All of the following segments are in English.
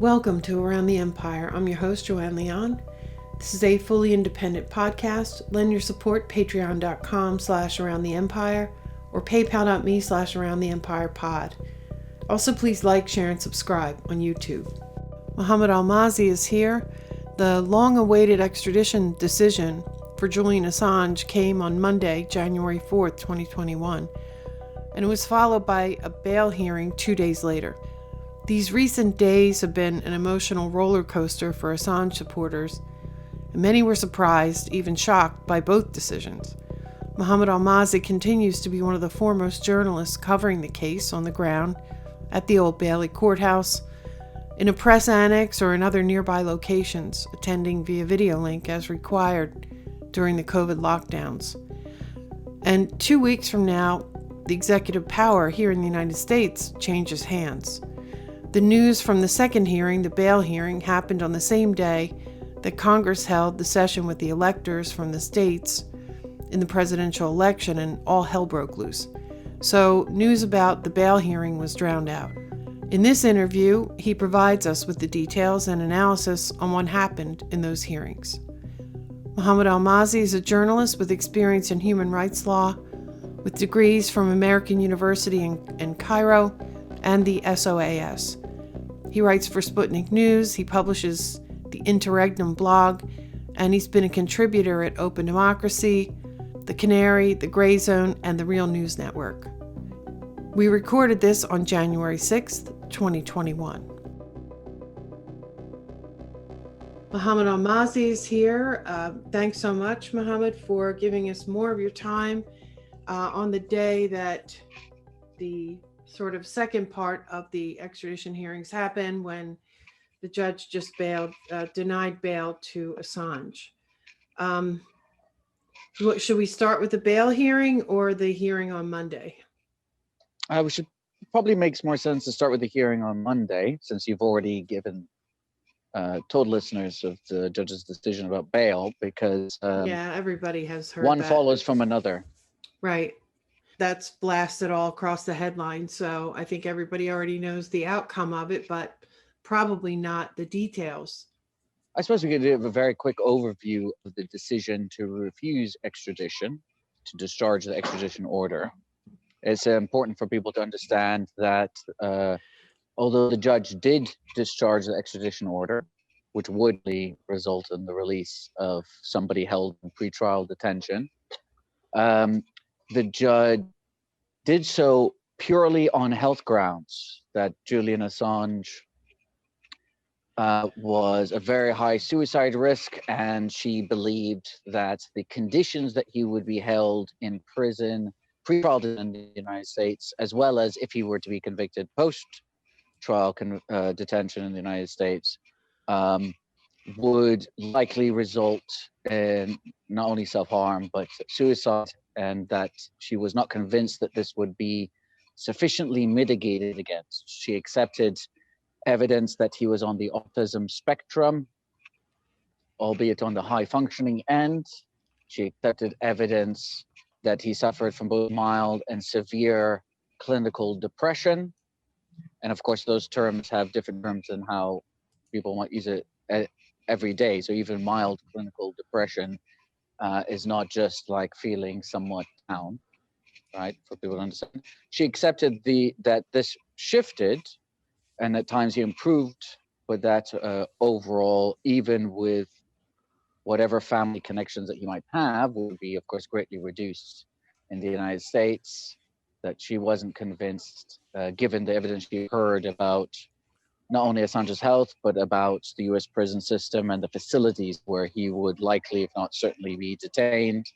Welcome to Around the Empire. I'm your host, Joanne Leon. This is a fully independent podcast. Lend your support, patreon.com/aroundtheempire or paypal.me/aroundtheempirepod. Also, please like, share, and subscribe on YouTube. Mohamed Elmaazi is here. The long-awaited extradition decision for Julian Assange came on Monday, January 4th, 2021, and it was followed by a bail hearing 2 days later. These recent days have been an emotional roller coaster for Assange supporters, and many were surprised, even shocked, by both decisions. Mohamed Elmaazi continues to be one of the foremost journalists covering the case on the ground at the Old Bailey Courthouse, in a press annex, or in other nearby locations, attending via video link as required during the COVID lockdowns. And 2 weeks from now, the executive power here in the United States changes hands. The news from the second hearing, the bail hearing, happened on the same day that Congress held the session with the electors from the states in the presidential election, and all hell broke loose. So news about the bail hearing was drowned out. In this interview, he provides us with the details and analysis on what happened in those hearings. Mohamed Elmaazi is a journalist with experience in human rights law, with degrees from American University in Cairo and the SOAS. He writes for Sputnik News, he publishes the Interregnum blog, and he's been a contributor at Open Democracy, The Canary, The Gray Zone, and The Real News Network. We recorded this on January 6th, 2021. Mohamed Elmaazi is here. Thanks so much, Mohamed, for giving us more of your time on the day that the sort of second part of the extradition hearings happened, when the judge just denied bail to Assange. Should we start with the bail hearing or the hearing on Monday? We should probably makes more sense to start with the hearing on Monday, since you've already given told listeners of the judge's decision about bail, because everybody has heard one that. follows from another. Right. That's blasted all across the headlines, so I think everybody already knows the outcome of it, but probably not the details. I suppose we could give a very quick overview of the decision to refuse extradition, to discharge the extradition order. It's important for people to understand that although the judge did discharge the extradition order, which would result in the release of somebody held in pretrial detention, the judge did so purely on health grounds, that Julian Assange was a very high suicide risk, and she believed that the conditions that he would be held in prison pre-trial in the United States, as well as if he were to be convicted post-trial detention in the United States, would likely result in not only self-harm but suicide, and that she was not convinced that this would be sufficiently mitigated against. She accepted evidence that he was on the autism spectrum, albeit on the high functioning end. She accepted evidence that he suffered from both mild and severe clinical depression. And of course, those terms have different terms in how people might use it every day. So even mild clinical depression is not just like feeling somewhat down, right? For people to understand. She accepted that this shifted, and at times he improved, but that overall, even with whatever family connections that he might have, would be, of course, greatly reduced in the United States. That she wasn't convinced, given the evidence she heard about not only Assange's health, but about the US prison system and the facilities where he would likely, if not certainly, be detained,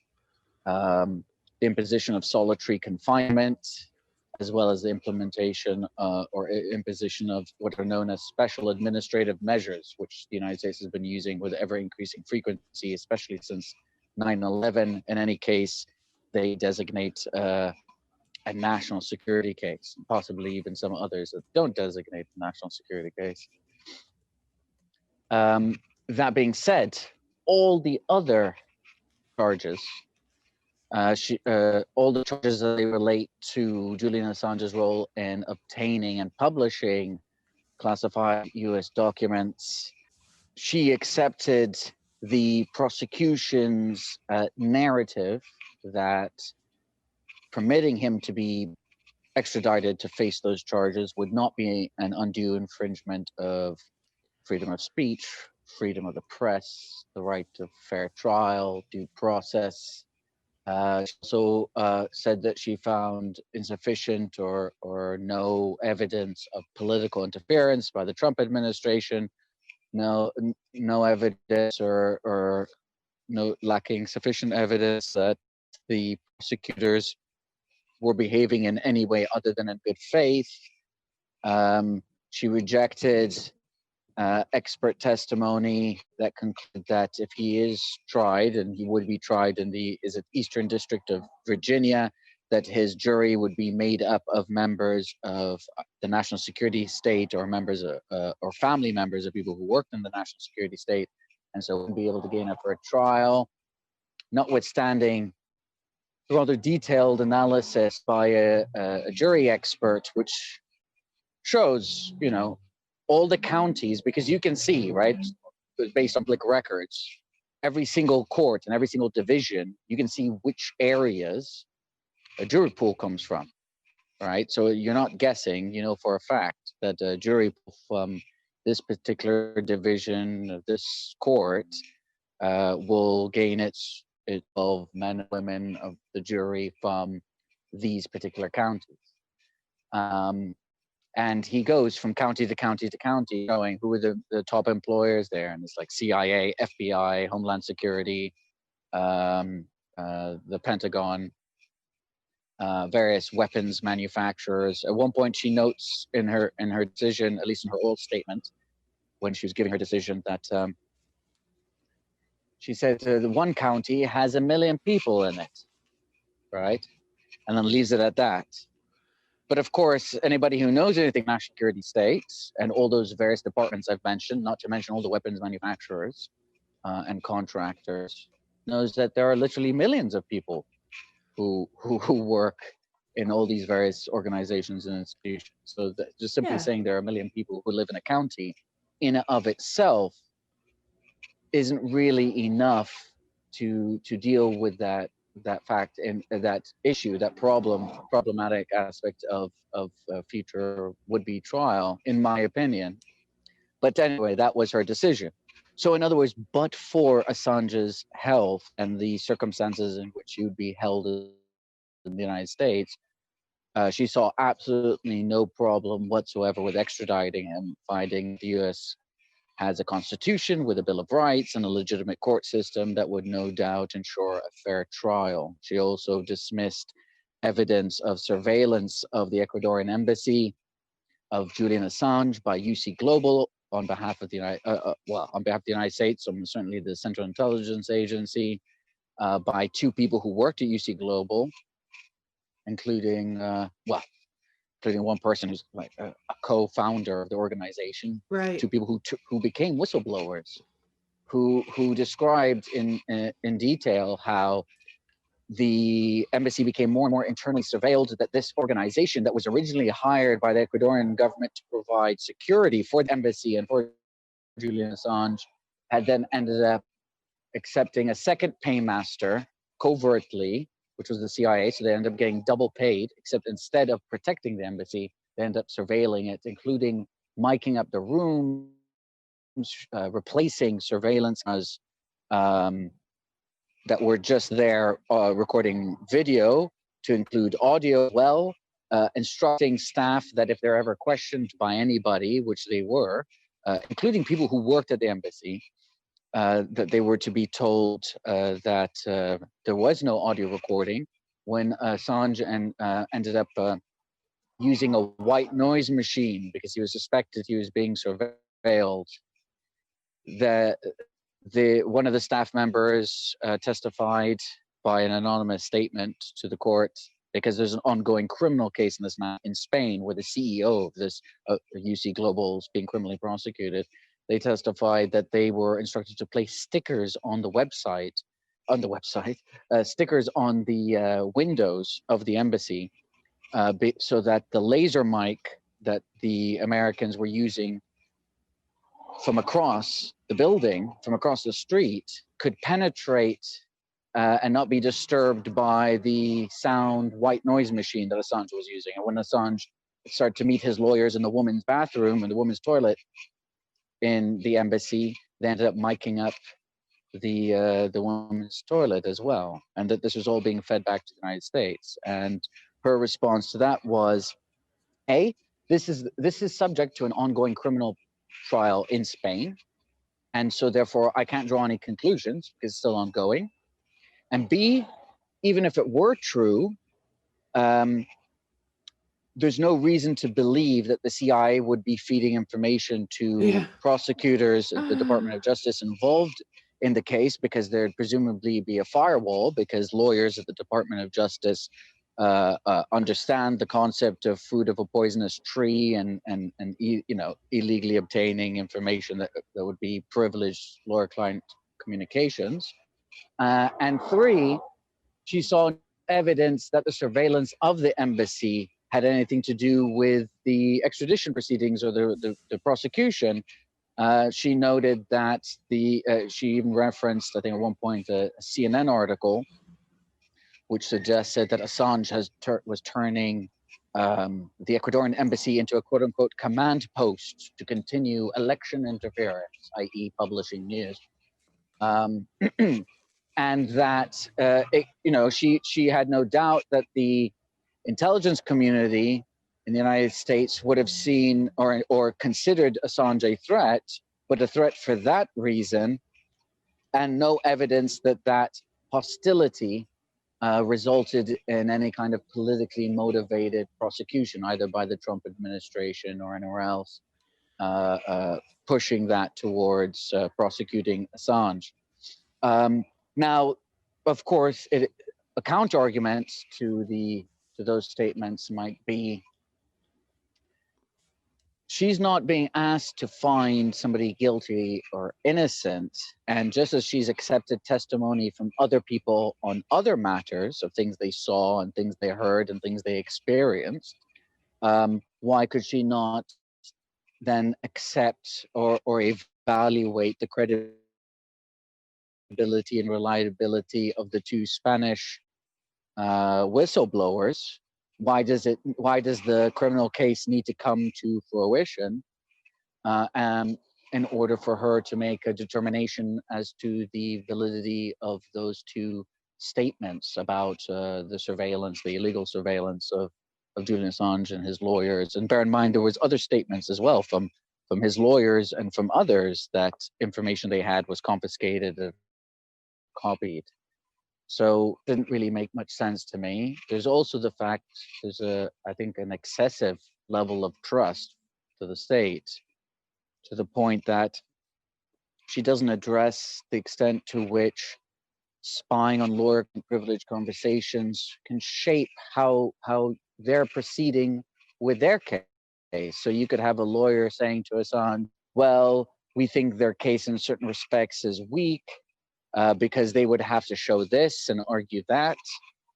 the imposition of solitary confinement, as well as the implementation or imposition of what are known as special administrative measures, which the United States has been using with ever-increasing frequency, especially since 9/11. In any case, they designate a national security case, possibly even some others that don't designate a national security case. That being said, all the other charges, all the charges that they relate to Julian Assange's role in obtaining and publishing classified US documents. She accepted the prosecution's narrative that permitting him to be extradited to face those charges would not be an undue infringement of freedom of speech, freedom of the press, the right to fair trial, due process. She also said that she found insufficient or no evidence of political interference by the Trump administration, no evidence or no lacking sufficient evidence that the prosecutors were behaving in any way other than in good faith. She rejected expert testimony that concluded that if he is tried, and he would be tried in the Eastern District of Virginia, that his jury would be made up of members of the national security state or members or family members of people who worked in the national security state, and so wouldn't be able to gain a fair trial, notwithstanding a rather detailed analysis by a jury expert, which shows, all the counties, because you can see, right, based on public records, every single court and every single division, you can see which areas a jury pool comes from, right? So you're not guessing, for a fact that a jury pool from this particular division of this court will gain its 12 men and women of the jury from these particular counties. And he goes from county to county to county, showing who are the top employers there. And it's like CIA, FBI, Homeland Security, the Pentagon, various weapons manufacturers. At one point, she notes in her decision, at least in her oral statement, when she was giving her decision, that she said the one county has 1 million people in it, right? And then leaves it at that. But of course, anybody who knows anything national security states and all those various departments I've mentioned, not to mention all the weapons manufacturers and contractors, knows that there are literally millions of people who work in all these various organizations and institutions. So just simply saying there are 1 million people who live in a county in and of itself isn't really enough to deal with that fact and that issue, that problematic aspect of future would-be trial, in my opinion. But anyway, that was her decision. So in other words, but for Assange's health and the circumstances in which he would be held in the United States, she saw absolutely no problem whatsoever with extraditing him, finding the U.S. has a constitution with a Bill of Rights and a legitimate court system that would no doubt ensure a fair trial. She also dismissed evidence of surveillance of the Ecuadorian embassy of Julian Assange by UC Global on behalf of the United States, certainly the Central Intelligence Agency, by two people who worked at UC Global, including one person who's like a co-founder of the organization, Right. two people who became whistleblowers, who described in detail how the embassy became more and more internally surveilled, that this organization that was originally hired by the Ecuadorian government to provide security for the embassy and for Julian Assange had then ended up accepting a second paymaster covertly, which was the CIA. So they ended up getting double paid, except instead of protecting the embassy, they ended up surveilling it, including miking up the rooms, replacing surveillance as that were just there recording video to include audio as well, instructing staff that if they're ever questioned by anybody, which they were, including people who worked at the embassy, that they were to be told that there was no audio recording. When Assange ended up using a white noise machine because he was suspected he was being surveilled, one of the staff members testified by an anonymous statement to the court, because there's an ongoing criminal case in Spain where the CEO of this UC Global is being criminally prosecuted. They testified that they were instructed to place stickers on the website, stickers on the windows of the embassy, so that the laser mic that the Americans were using from across the building, from across the street, could penetrate and not be disturbed by the sound white noise machine that Assange was using. And when Assange started to meet his lawyers in the women's bathroom and the women's toilet in the embassy, they ended up miking up the women's toilet as well, and that this was all being fed back to the United States. And her response to that was, A, this is subject to an ongoing criminal trial in Spain, and so therefore I can't draw any conclusions because it's still ongoing. And B, even if it were true, there's no reason to believe that the CIA would be feeding information to prosecutors at the Department of Justice involved in the case, because there'd presumably be a firewall, because lawyers at the Department of Justice understand the concept of fruit of a poisonous tree and illegally obtaining information that would be privileged lawyer-client communications. And three, she saw evidence that the surveillance of the embassy had anything to do with the extradition proceedings or the prosecution. She noted that she even referenced, I think at one point, a CNN article which suggested that Assange was turning the Ecuadorian embassy into a quote-unquote command post to continue election interference, i.e. publishing news. And that she had no doubt that the intelligence community in the United States would have seen or considered Assange a threat, but a threat for that reason, and no evidence that hostility resulted in any kind of politically motivated prosecution, either by the Trump administration or anywhere else, pushing that towards prosecuting Assange. Now, of course, a counter-argument to those statements might be, she's not being asked to find somebody guilty or innocent. And just as she's accepted testimony from other people on other matters of things they saw and things they heard and things they experienced, why could she not then accept or evaluate the credibility and reliability of the two Spanish whistleblowers? Why does the criminal case need to come to fruition in order for her to make a determination as to the validity of those two statements about the surveillance, the illegal surveillance of Julian Assange and his lawyers? And bear in mind, there was other statements as well from his lawyers and from others that information they had was confiscated and copied. So it didn't really make much sense to me. There's also the fact there's I think an excessive level of trust to the state, to the point that she doesn't address the extent to which spying on lawyer privilege conversations can shape how they're proceeding with their case. So you could have a lawyer saying to Assange, well, we think their case in certain respects is weak, because they would have to show this and argue that.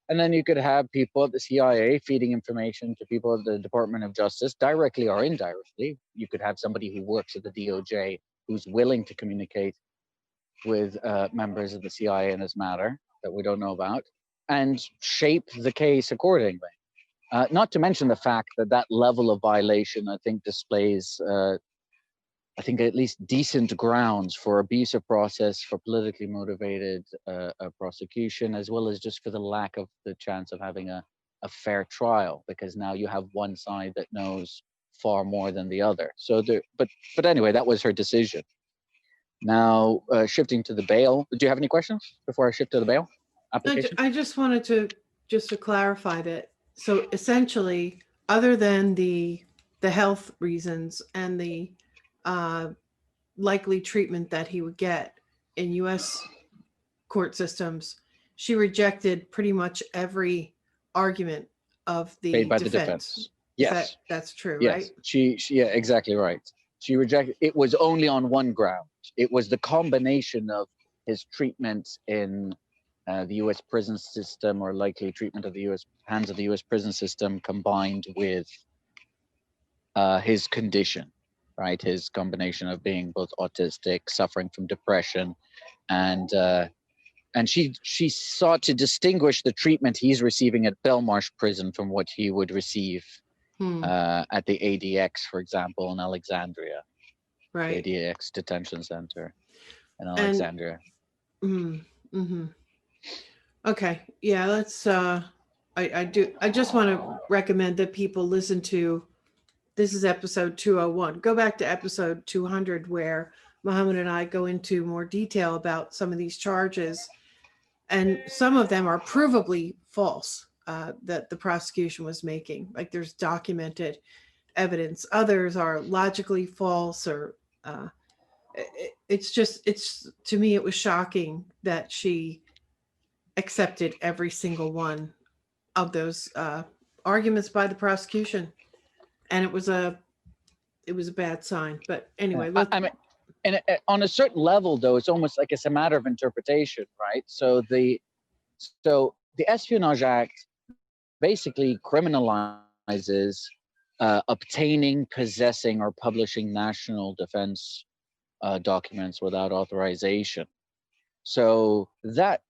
And then you could have people at the CIA feeding information to people at the Department of Justice, directly or indirectly. You could have somebody who works at the DOJ who's willing to communicate with members of the CIA in this matter that we don't know about, and shape the case accordingly. Not to mention the fact that level of violation, I think, displays I think at least decent grounds for abuse of process, for politically motivated prosecution, as well as just for the lack of the chance of having a fair trial, because now you have one side that knows far more than the other. So but anyway, that was her decision. Now, shifting to the bail. Do you have any questions before I shift to the bail application? I just wanted to clarify that. So essentially, other than the health reasons and the likely treatment that he would get in U.S. court systems, she rejected pretty much every argument of the made by defense. The defense. Yes, that's true, yes. right? She yeah, exactly right. She rejected. It was only on one ground. It was the combination of his treatment in the U.S. prison system, or likely treatment of the hands of the U.S. prison system, combined with his condition, right? His combination of being both autistic, suffering from depression, and she sought to distinguish the treatment he's receiving at Belmarsh prison from what he would receive at the ADX, for example, in Alexandria, Right. the ADX detention center in And Alexandria. okay, yeah, let's. I just want to recommend that people listen to. This is episode 201. Go back to episode 200 where Mohammed and I go into more detail about some of these charges, and some of them are provably false that the prosecution was making. Like there's documented evidence. Others are logically false, or it's to me it was shocking that she accepted every single one of those arguments by the prosecution, and it was a bad sign. But anyway, I mean, and on a certain level, though, it's almost like it's a matter of interpretation, right? So the Espionage Act basically criminalizes obtaining, possessing, or publishing national defense documents without authorization. So that,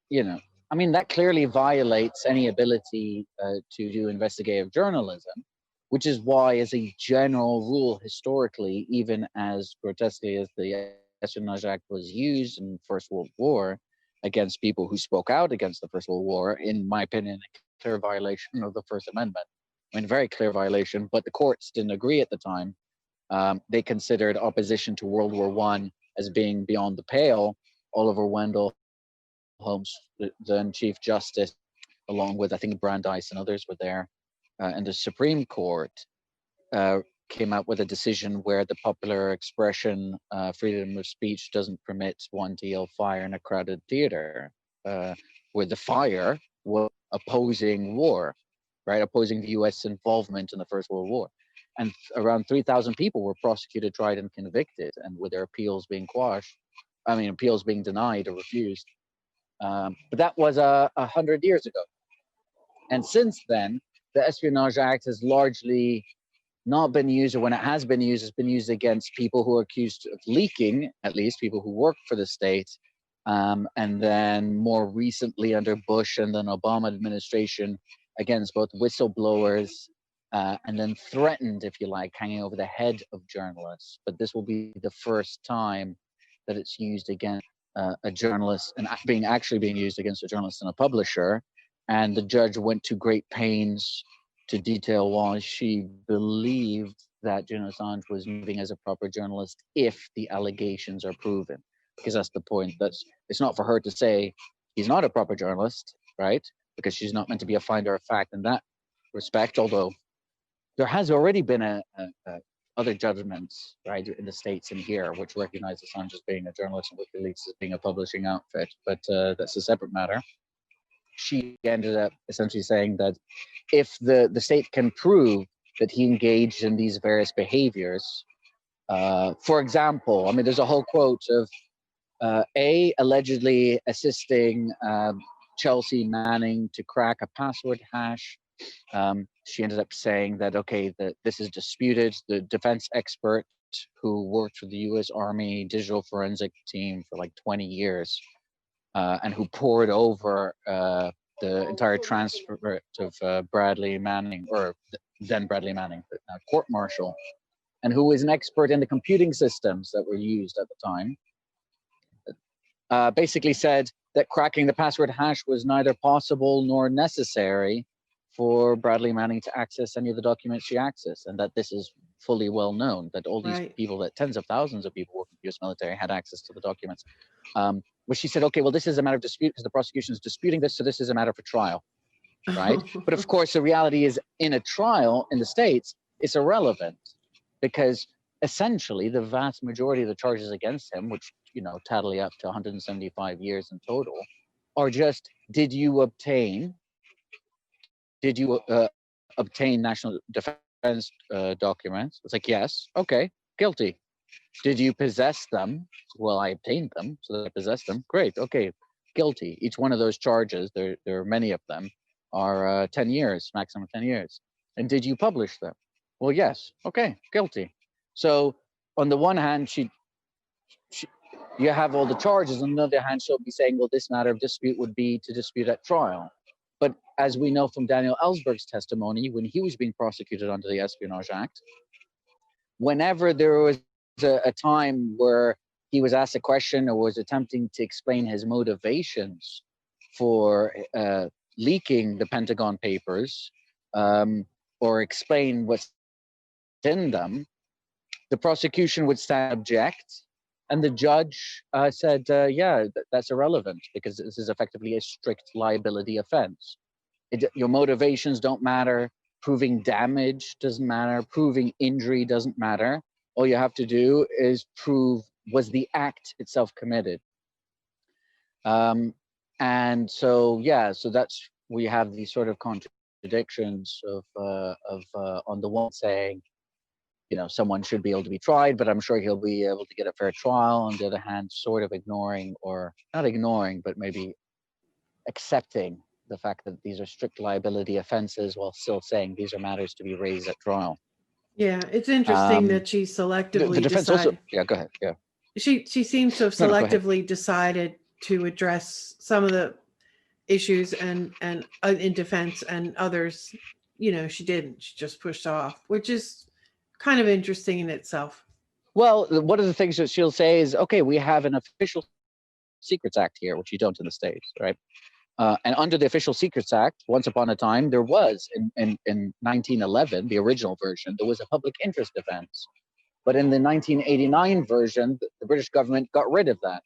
I mean, that clearly violates any ability to do investigative journalism, which is why, as a general rule, historically, even as grotesquely as the Espionage Act was used in the First World War against people who spoke out against the First World War, in my opinion, a clear violation of the First Amendment. I mean, very clear violation, but the courts didn't agree at the time. They considered opposition to World War I as being beyond the pale. Oliver Wendell Holmes, the then Chief Justice, along with, I think, Brandeis and others were there, and the Supreme Court came out with a decision where the popular expression, freedom of speech, doesn't permit one to yell fire in a crowded theater, where the fire was opposing war, right? Opposing the U.S. involvement in the First World War. And around 3,000 people were prosecuted, tried, and convicted, and with their appeals being appeals being denied or refused. But that was 100 years ago. And since then, the Espionage Act has largely not been used, or when it has been used, it's been used against people who are accused of leaking, at least people who work for the state. And then more recently under Bush and then Obama administration, against both whistleblowers and then threatened, if you like, hanging over the head of journalists. But this will be the first time that it's used against a journalist, and being used against a journalist and a publisher. And the judge went to great pains to detail why she believed that Julian Assange was moving as a proper journalist if the allegations are proven. Because that's the point. It's not for her to say he's not a proper journalist, right? Because she's not meant to be a finder of fact in that respect, although there has already been other judgments, right, in the States and here, which recognize Assange as being a journalist and WikiLeaks as being a publishing outfit, but that's a separate matter. She ended up essentially saying that if the state can prove that he engaged in these various behaviors, for example, I mean, there's a whole quote of allegedly assisting Chelsea Manning to crack a password hash. She ended up saying that, okay, that this is disputed. The defense expert who worked for the U.S. Army digital forensic team for like 20 years and who poured over the entire transcript of Bradley Manning, or then Bradley Manning, but now court-martial, and who was an expert in the computing systems that were used at the time, basically said that cracking the password hash was neither possible nor necessary for Bradley Manning to access any of the documents she accessed, and that this is fully well known, that all these people, that tens of thousands of people working for the U.S. military had access to the documents. But she said, okay, well, this is a matter of dispute because the prosecution is disputing this, so this is a matter for trial, right? But of course, the reality is, in a trial in the States, it's irrelevant because essentially the vast majority of the charges against him, which, tally up to 175 years in total, are just, did you obtain national defense documents? It's like, yes, okay, guilty. Did you possess them? Well, I obtained them, so that I possessed them. Great, okay, guilty. Each one of those charges, there are many of them, are 10 years, maximum 10 years. And did you publish them? Well, yes. Okay, guilty. So on the one hand, you have all the charges. On the other hand, she'll be saying, well, this matter of dispute would be to dispute at trial. But as we know from Daniel Ellsberg's testimony, when he was being prosecuted under the Espionage Act, whenever there was a time where he was asked a question or was attempting to explain his motivations for leaking the Pentagon papers, or explain what's in them, the prosecution would stand object, and the judge said, yeah, that's irrelevant because this is effectively a strict liability offense. Your motivations don't matter. Proving damage doesn't matter. Proving injury doesn't matter. All you have to do is prove, was the act itself committed? And so, yeah, so that's, we have these sort of contradictions of on the one saying, you know, someone should be able to be tried, but I'm sure he'll be able to get a fair trial. On the other hand, sort of ignoring, or not ignoring, but maybe accepting the fact that these are strict liability offenses while still saying these are matters to be raised at trial. Yeah, it's interesting that she selectively the defense decided. also, yeah, go ahead. Yeah. She seems to have selectively decided to address some of the issues and in defense, and others, you know, she didn't. She just pushed off, which is kind of interesting in itself. Well, one of the things that she'll say is, okay, we have an Official Secrets Act here, which you don't in the States, right? And under the Official Secrets Act, once upon a time, there was, in 1911, the original version, there was a public interest defense. But in the 1989 version, the British government got rid of that.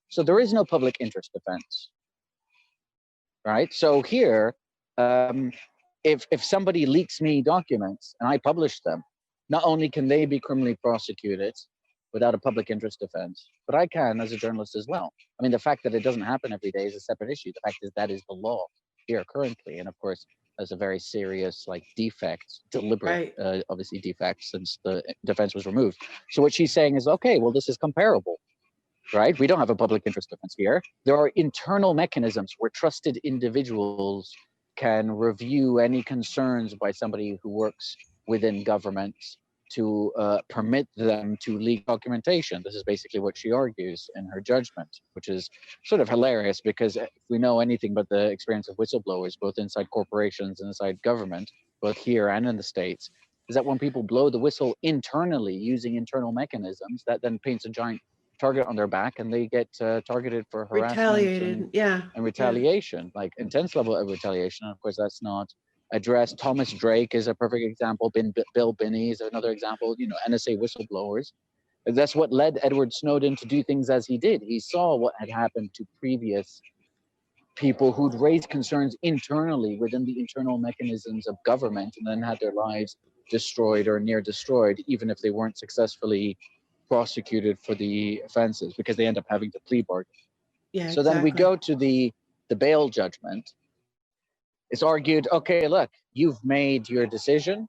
So there is no public interest defense, right? So here, if somebody leaks me documents and I publish them, not only can they be criminally prosecuted without a public interest defense, but I can as a journalist as well. I mean, the fact that it doesn't happen every day is a separate issue. The fact is that is the law here currently. And of course, there's a very serious defect, deliberate, obviously defect, since the defense was removed. So what she's saying is, okay, well, this is comparable, right? We don't have a public interest defense here. There are internal mechanisms where trusted individuals can review any concerns by somebody who works within government to permit them to leak documentation. This is basically what she argues in her judgment, which is sort of hilarious because if we know anything about the experience of whistleblowers, both inside corporations and inside government, both here and in the States, is that when people blow the whistle internally using internal mechanisms, that then paints a giant target on their back and they get targeted for harassment and retaliation, like intense level of retaliation. And of course, that's not addressed. Thomas Drake is a perfect example. Bill Binney is another example. You know, NSA whistleblowers. That's what led Edward Snowden to do things as he did. He saw what had happened to previous people who'd raised concerns internally within the internal mechanisms of government and then had their lives destroyed or near destroyed, even if they weren't successfully prosecuted for the offenses, because they end up having to plea bargain. Yeah. So then we go to the bail judgment. It's argued, okay, look, you've made your decision.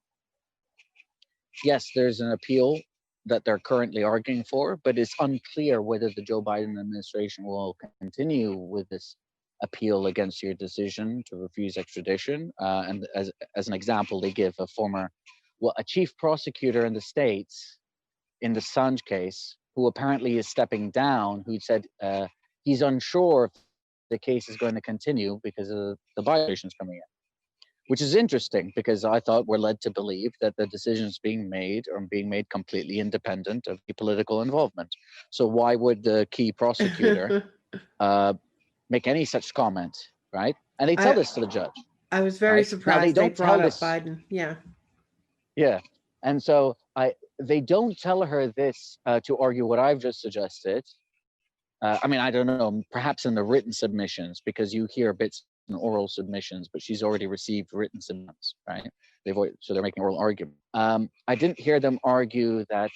Yes, there's an appeal that they're currently arguing for, but it's unclear whether the Joe Biden administration will continue with this appeal against your decision to refuse extradition. And as an example, they give a chief prosecutor in the States in the Assange case, who apparently is stepping down, who said he's unsure if the case is going to continue because of the violations coming in, which is interesting because I thought we're led to believe that the decisions being made are being made completely independent of the political involvement. So why would the key prosecutor make any such comment, right? And they tell this to the judge. I was very surprised they brought up Biden. Yeah. Yeah. And so they don't tell her this to argue what I've just suggested. I mean, I don't know, perhaps in the written submissions, because you hear bits in oral submissions, but she's already received written submissions, right? So they're making oral argument. I didn't hear them argue that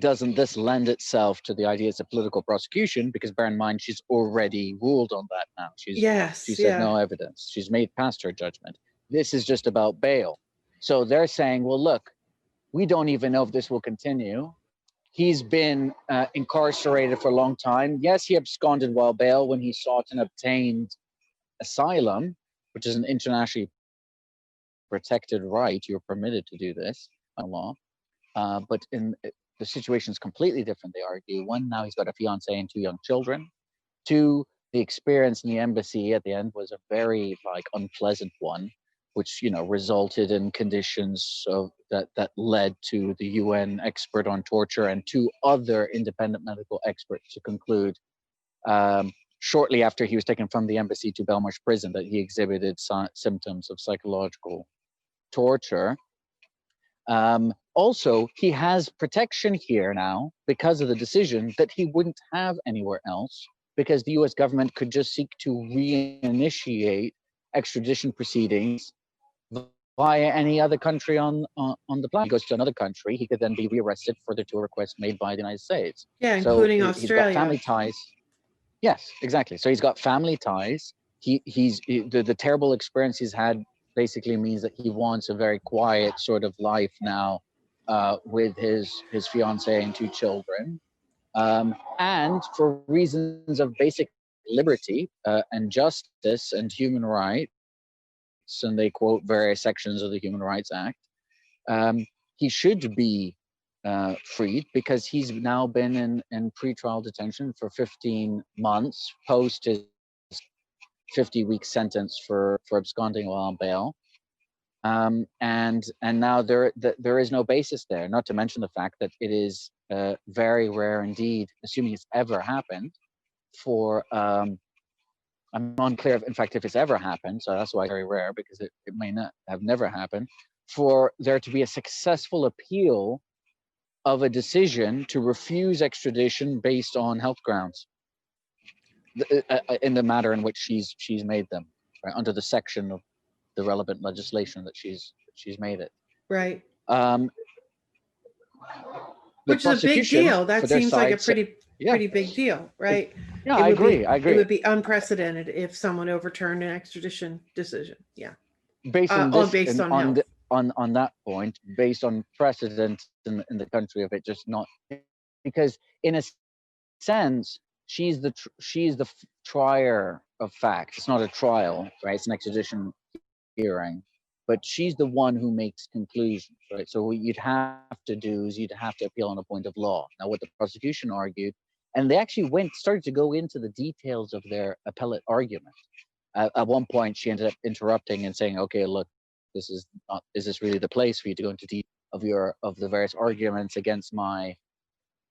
doesn't this lend itself to the ideas of political prosecution, because bear in mind, she's already ruled on that now. She said no evidence. She's made past her judgment. This is just about bail. So they're saying, well, look, we don't even know if this will continue. He's been incarcerated for a long time. Yes, he absconded while bail when he sought and obtained asylum, which is an internationally protected right. You're permitted to do this by law. But the situation is completely different, they argue. One, now he's got a fiance and 2 young children. 2, the experience in the embassy at the end was a very unpleasant one, which resulted in conditions that led to the UN expert on torture and 2 other independent medical experts to conclude shortly after he was taken from the embassy to Belmarsh prison that he exhibited symptoms of psychological torture. Also, he has protection here now because of the decision that he wouldn't have anywhere else, because the US government could just seek to reinitiate extradition proceedings via any other country on the planet. He goes to another country, he could then be rearrested for the 2 requests made by the United States. Yeah, including so Australia. He's got family ties. Yes, exactly. So he's got family ties. The terrible experience he's had basically means that he wants a very quiet sort of life now with his fiancée and 2 children. And for reasons of basic liberty and justice and human rights, and they quote various sections of the Human Rights Act, he should be freed because he's now been in pretrial detention for 15 months post his 50-week sentence for absconding while on bail. And now there is no basis there, not to mention the fact that it is very rare indeed, assuming it's ever happened, for I'm unclear in fact if it's ever happened, so that's why it's very rare, because it may not have never happened, for there to be a successful appeal of a decision to refuse extradition based on health grounds in the matter in which she's made them, right, under the section of the relevant legislation that she's made it. Right. Which is a big deal. That seems like a pretty big deal, right? Yeah, I agree. It would be unprecedented if someone overturned an extradition decision. Yeah. Based on on that point, based on precedent in the country of it just not, because in a sense she's the trier of facts. It's not a trial, right? It's an extradition hearing, but she's the one who makes conclusions, right? So what you'd have to do is you'd have to appeal on a point of law. Now, what the prosecution argued, and they actually started to go into the details of their appellate argument. At one point, she ended up interrupting and saying, "Okay, look, is this really the place for you to go into detail of the various arguments against my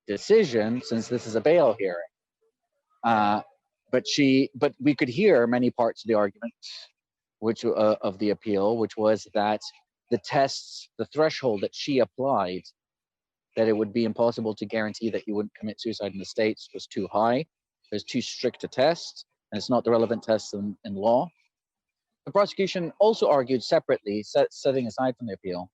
decision, since this is a bail hearing?" But we could hear many parts of the argument, of the appeal, which was that the threshold that she applied, that it would be impossible to guarantee that he wouldn't commit suicide in the States, was too high. There's too strict a test, and it's not the relevant test in law. The prosecution also argued separately, setting aside from the appeal.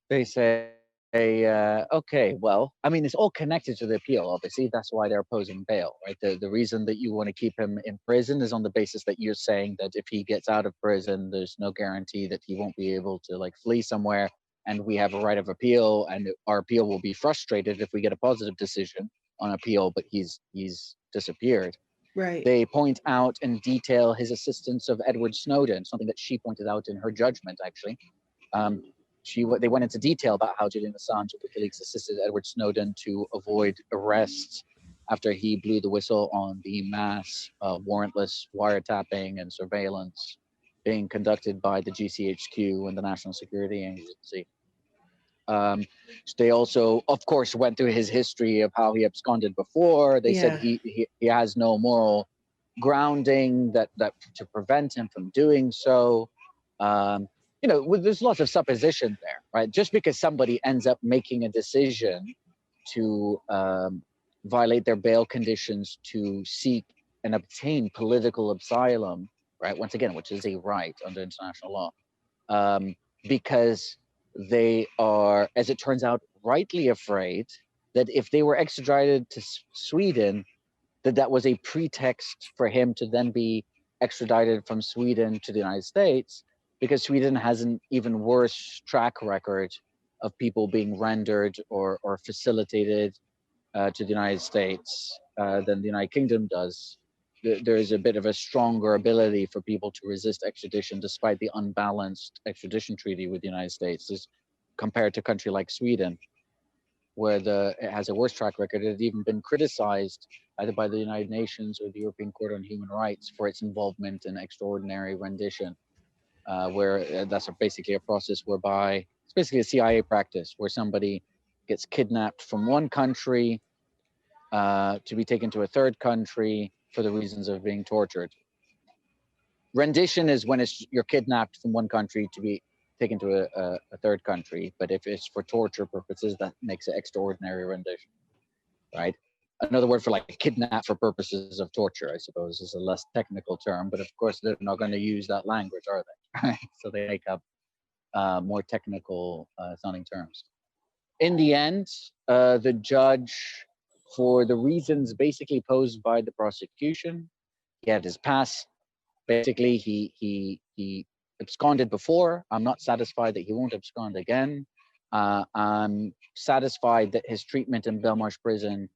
They say, okay, well, I mean, it's all connected to the appeal, obviously. That's why they're opposing bail, right? The reason that you want to keep him in prison is on the basis that you're saying that if he gets out of prison, there's no guarantee that he won't be able to flee somewhere, and we have a right of appeal, and our appeal will be frustrated if we get a positive decision on appeal, but he's disappeared. Right. They point out in detail his assistance of Edward Snowden, something that she pointed out in her judgment, actually. They went into detail about how Julian Assange and WikiLeaks assisted Edward Snowden to avoid arrest after he blew the whistle on the mass warrantless wiretapping and surveillance being conducted by the GCHQ and the National Security Agency. They also, of course, went through his history of how he absconded before. They said he has no moral grounding that to prevent him from doing so. There's lots of supposition there, right? Just because somebody ends up making a decision to violate their bail conditions to seek and obtain political asylum, right? Once again, which is a right under international law, because they are, as it turns out, rightly afraid that if they were extradited to Sweden, that was a pretext for him to then be extradited from Sweden to the United States, because Sweden has an even worse track record of people being rendered or facilitated to the United States than the United Kingdom does. there is a bit of a stronger ability for people to resist extradition despite the unbalanced extradition treaty with the United States, is compared to a country like Sweden, where it has a worse track record. It had even been criticized either by the United Nations or the European Court on Human Rights for its involvement in extraordinary rendition, where that's basically a process whereby it's basically a CIA practice where somebody gets kidnapped from one country to be taken to a third country for the reasons of being tortured. Rendition is when you're kidnapped from one country to be taken to a third country, but if it's for torture purposes, that makes it extraordinary rendition, right? Another word for like kidnap for purposes of torture, I suppose, is a less technical term, but of course they're not going to use that language, are they? Right? So they make up more technical sounding terms. In the end, the judge, for the reasons basically posed by the prosecution, he had his past. Basically, he absconded before. I'm not satisfied that he won't abscond again. I'm satisfied that his treatment in Belmarsh prison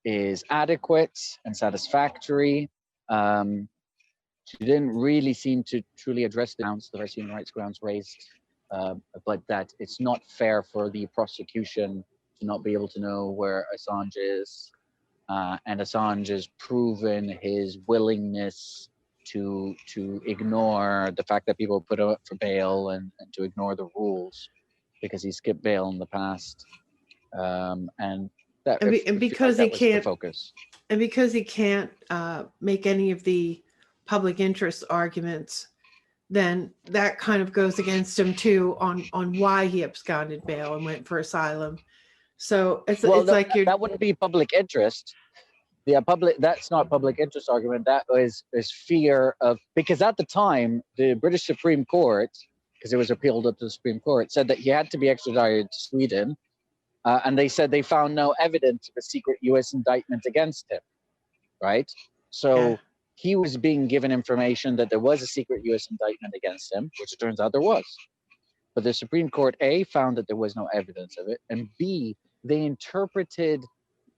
is adequate and satisfactory. She didn't really seem to truly address the various human rights grounds raised, but that it's not fair for the prosecution to not be able to know where Assange is. And Assange has proven his willingness to ignore the fact that people put up for bail and to ignore the rules because he skipped bail in the past. Because he can't focus. And because he can't make any of the public interest arguments, then that kind of goes against him too on why he absconded bail and went for asylum. So it's like that wouldn't be public interest. That's not public interest argument. That is fear of, because at the time the British Supreme Court, because it was appealed up to the Supreme Court, said that he had to be extradited to Sweden, and they said they found no evidence of a secret U.S. indictment against him. Right, so he was being given information that there was a secret U.S. indictment against him, which it turns out there was. But the Supreme Court A found that there was no evidence of it, and B, they interpreted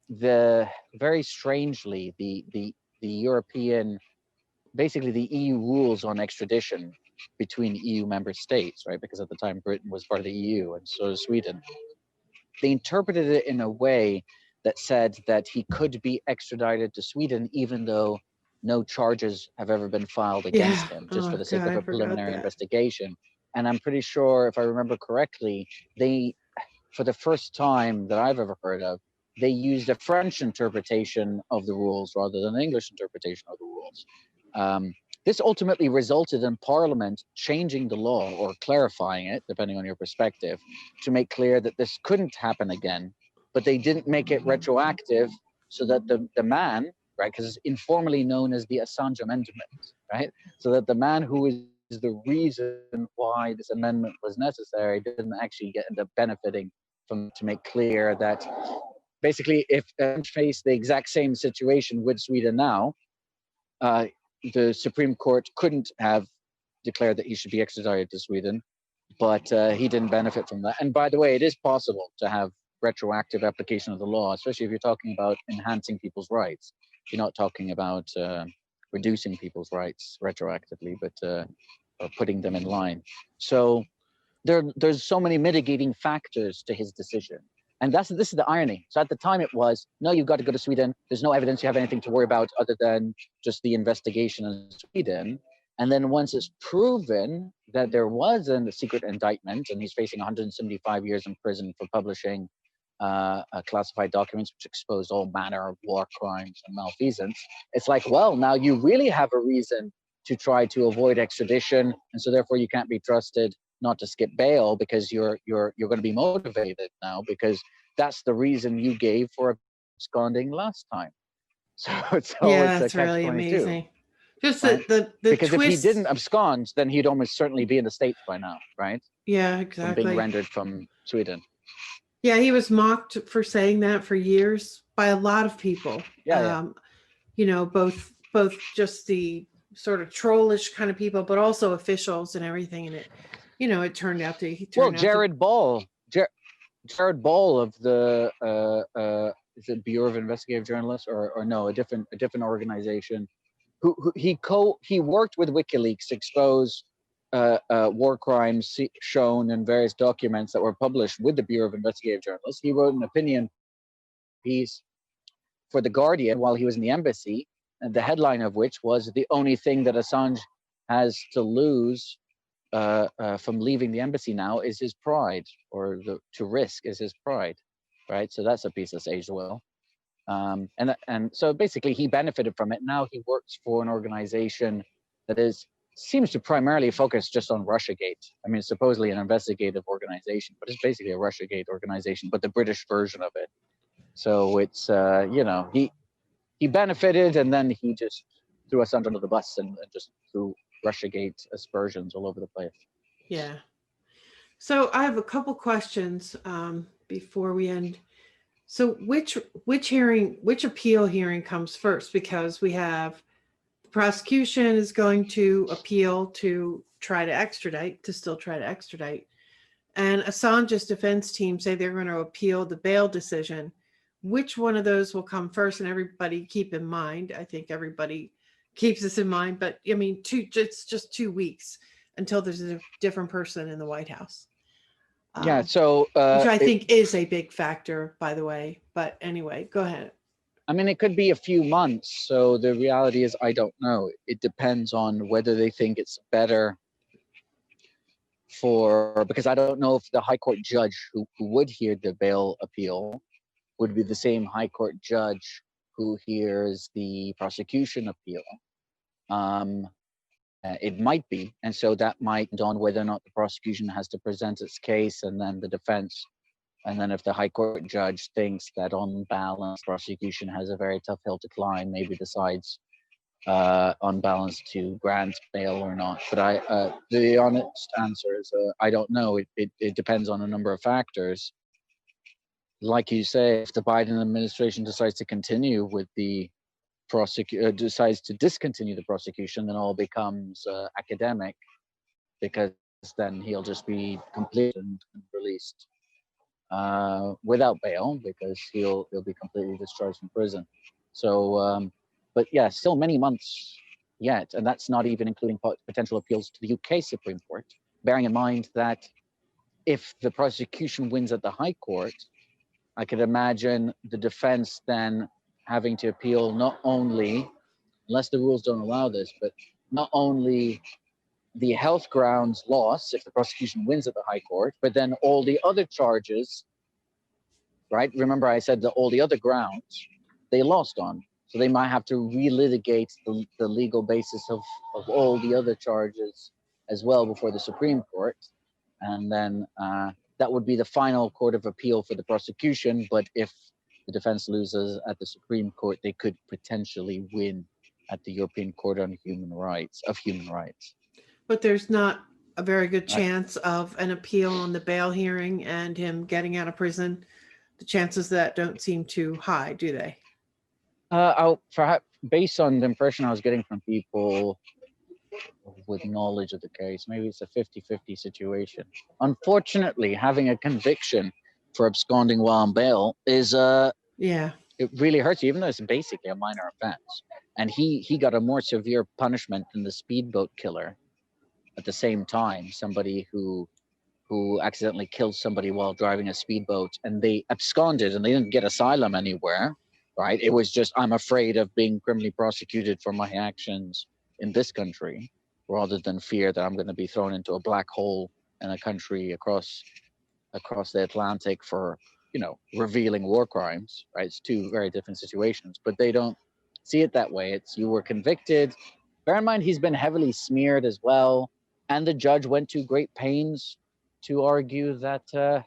very strangely the European, basically the EU rules on extradition between EU member states, right? Because at the time Britain was part of the EU and so was Sweden. They interpreted it in a way that said that he could be extradited to Sweden even though no charges have ever been filed against him, just for the sake of a preliminary investigation. And I'm pretty sure, if I remember correctly, they, for the first time that I've ever heard of, they used a French interpretation of the rules rather than an English interpretation of the rules. This ultimately resulted in Parliament changing the law or clarifying it, depending on your perspective, to make clear that this couldn't happen again. But they didn't make it retroactive so that the man, right, because it's informally known as the Assange Amendment, right? So that the man who is the reason why this amendment was necessary didn't actually end up benefiting from, to make clear that basically if Assange faced the exact same situation with Sweden now, the Supreme Court couldn't have declared that he should be extradited to Sweden, but he didn't benefit from that. And by the way, it is possible to have retroactive application of the law, especially if you're talking about enhancing people's rights. You're not talking about reducing people's rights retroactively, but or putting them in line. So there's so many mitigating factors to his decision. And this is the irony. So at the time it was, no, you've got to go to Sweden. There's no evidence you have anything to worry about other than just the investigation in Sweden. And then once it's proven that there was a secret indictment and he's facing 175 years in prison for publishing classified documents which exposed all manner of war crimes and malfeasance, it's like, well, now you really have a reason to try to avoid extradition, and so therefore you can't be trusted not to skip bail because you're going to be motivated now because that's the reason you gave for absconding last time. So it's really amazing. Just right? the because twist... if he didn't abscond, then he'd almost certainly be in the States by now, right? Yeah, exactly. From being rendered from Sweden. Yeah, he was mocked for saying that for years by a lot of people. You know, both just the sort of trollish kind of people, but also officials and everything. And it, you know, it turned out to... Jared Ball of the is it Bureau of Investigative Journalists or no, a different organization. he worked with WikiLeaks to expose war crimes shown in various documents that were published with the Bureau of Investigative Journalists. He wrote an opinion piece for The Guardian while he was in the embassy, and the headline of which was "The only thing that Assange has to lose from leaving the embassy now is his pride, or to risk is his pride," right? So that's a piece that's aged well. And so basically he benefited from it. Now he works for an organization that seems to primarily focus just on Russiagate. I mean, it's supposedly an investigative organization, but it's basically a Russiagate organization, but the British version of it. So it's, he benefited, and then he just threw us under the bus and just threw Russiagate aspersions all over the place. Yeah. So I have a couple questions before we end. So which appeal hearing comes first? Because we have the prosecution is going to appeal to still try to extradite. And Assange's defense team say they're going to appeal the bail decision. Which one of those will come first? And everybody keep in mind, I think everybody keeps this in mind, but I mean, it's just 2 weeks until there's a different person in the White House. Yeah, so which I think is a big factor, by the way. But anyway, go ahead. I mean, it could be a few months. So the reality is, I don't know. It depends on whether they think it's better because I don't know if the High Court judge who would hear the bail appeal would be the same High Court judge who hears the prosecution appeal. It might be, and so that might depend on whether or not the prosecution has to present its case, and then the defense. And then if the High Court judge thinks that on balance, prosecution has a very tough hill to climb, maybe decides on balance to grant bail or not. But the honest answer is I don't know. It depends on a number of factors. Like you say, if the Biden administration decides to continue with the decides to discontinue the prosecution, then all becomes academic, because then he'll just be completed and released without bail, because he'll be completely discharged from prison. So, but yeah, still many months yet, and that's not even including potential appeals to the UK Supreme Court. Bearing in mind that if the prosecution wins at the High Court, I could imagine the defense then having to appeal not only, unless the rules don't allow this, but not only the health grounds loss if the prosecution wins at the High Court, but then all the other charges, right? Remember I said that all the other grounds they lost on. So they might have to relitigate the legal basis of all the other charges as well before the Supreme Court. And then that would be the final court of appeal for the prosecution. But if the defense loses at the Supreme Court, they could potentially win at the European Court on Human Rights. But there's not a very good chance of an appeal on the bail hearing and him getting out of prison. The chances of that don't seem too high, do they? Perhaps based on the impression I was getting from people with knowledge of the case, maybe it's a 50-50 situation. Unfortunately, having a conviction for absconding while on bail is it really hurts you, even though it's basically a minor offense. And he got a more severe punishment than the speedboat killer at the same time, somebody who accidentally killed somebody while driving a speedboat, and they absconded and they didn't get asylum anywhere, right? It was just, I'm afraid of being criminally prosecuted for my actions in this country, rather than fear that I'm going to be thrown into a black hole in a country across the Atlantic for, revealing war crimes, right? It's two very different situations, but they don't see it that way. It's, you were convicted. Bear in mind, he's been heavily smeared as well. And the judge went to great pains to argue that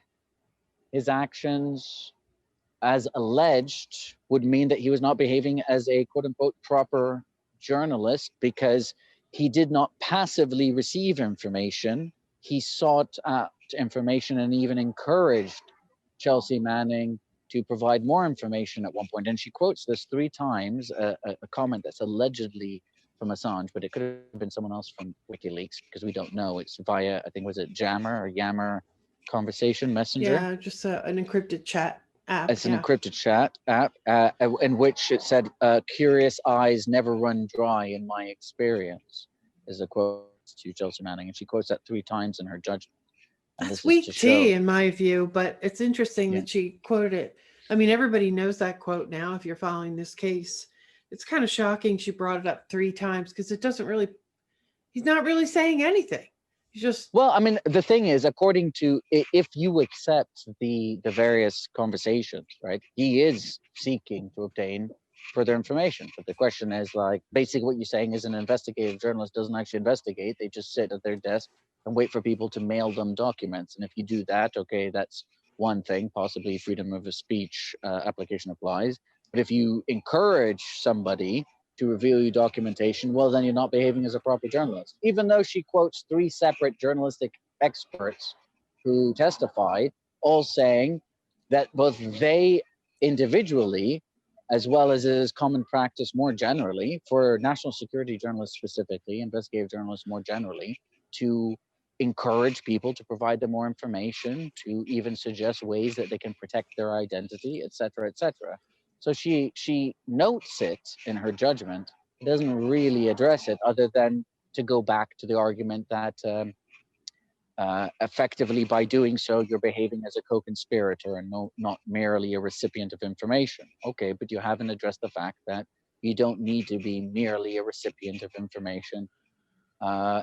his actions, as alleged, would mean that he was not behaving as a quote unquote proper journalist, because he did not passively receive information. He sought out information and even encouraged Chelsea Manning to provide more information at one point. And she quotes this 3 times, a comment that's allegedly from Assange, but it could have been someone else from WikiLeaks, because we don't know. It's via, I think, was it Yammer conversation messenger? Yeah, just an encrypted chat. App, It's an yeah. encrypted chat app in which it said, "Curious eyes never run dry in my experience," is a quote to Chelsea Manning, and she quotes that 3 times in her judgment. And That's this is to weak tea show, in my view, but it's interesting yeah. that she quoted it. I mean, everybody knows that quote now if you're following this case. It's kind of shocking she brought it up 3 times because it doesn't really, he's not really saying anything. He's just, Well, I mean, the thing is, according to, if you accept the various conversations, right, he is seeking to obtain further information. But the question is, like, basically what you're saying is an investigative journalist doesn't actually investigate. They just sit at their desk and wait for people to mail them documents. And if you do that, okay, that's one thing. Possibly freedom of speech application applies. But if you encourage somebody to reveal you documentation, well, then you're not behaving as a proper journalist. Even though she quotes 3 separate journalistic experts who testified, all saying that both they individually, as well as it is common practice more generally for national security journalists specifically, investigative journalists more generally, to encourage people to provide them more information, to even suggest ways that they can protect their identity, etc., etc. So she notes it in her judgment. It doesn't really address it, other than to go back to the argument that effectively by doing so, you're behaving as a co-conspirator and not merely a recipient of information. Okay, but you haven't addressed the fact that you don't need to be merely a recipient of information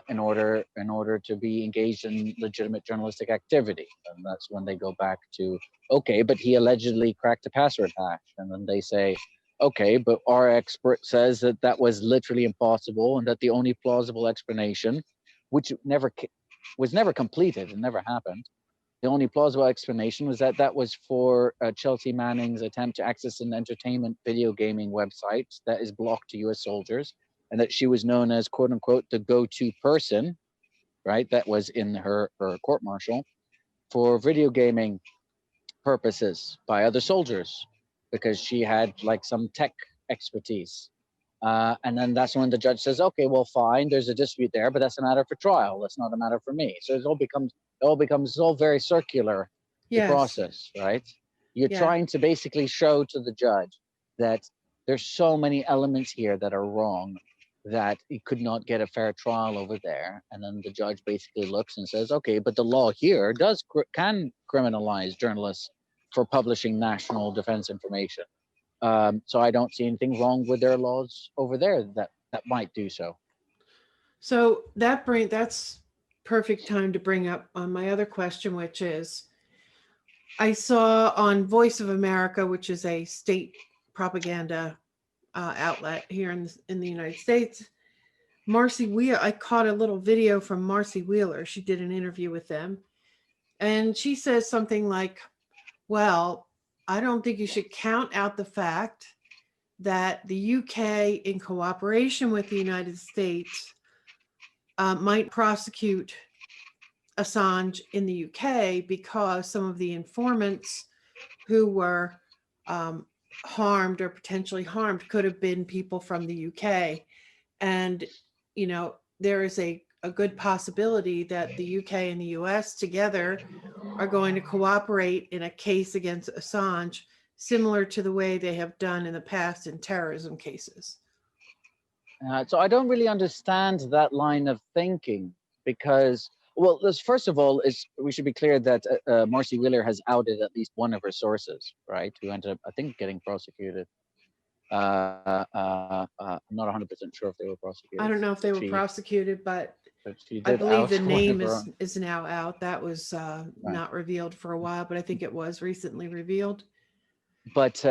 in order to be engaged in legitimate journalistic activity. And that's when they go back to, okay, but he allegedly cracked a password hash, and then they say, okay, but our expert says that that was literally impossible, and that the only plausible explanation, which was never completed and never happened, the only plausible explanation was that that was for Chelsea Manning's attempt to access an entertainment video gaming website that is blocked to US soldiers, and that she was known as, quote unquote, the go-to person, right? That was in her court martial for video gaming purposes by other soldiers, because she had like some tech expertise. And then that's when the judge says, okay, well, fine, there's a dispute there, but that's a matter for trial. That's not a matter for me. So it's all very circular, the yes, process, right? You're yeah. trying to basically show to the judge that there's so many elements here that are wrong that he could not get a fair trial over there. And then the judge basically looks and says, okay, but the law here can criminalize journalists for publishing national defense information. So I don't see anything wrong with their laws over there that might do so. So that's perfect time to bring up on my other question, which is I saw on Voice of America, which is a state propaganda outlet here in the United States. Marcy Wheeler, I caught a little video from Marcy Wheeler. She did an interview with them, and she says something like, "Well, I don't think you should count out the fact that the UK, in cooperation with the United States, might prosecute Assange in the UK because some of the informants who were um, harmed or potentially harmed could have been people from the UK. And, there is a good possibility that the UK and the US together are going to cooperate in a case against Assange, similar to the way they have done in the past in terrorism cases." So I don't really understand that line of thinking, because, well, first of all, we should be clear that Marcy Wheeler has outed at least one of her sources, right? Who ended up, I think, getting prosecuted. I'm not 100% sure if they were I prosecuted, don't know if they but were prosecuted, but she I did believe out the one of name her is own. is now out. That was Right. not revealed for a while, but I think it was recently revealed. But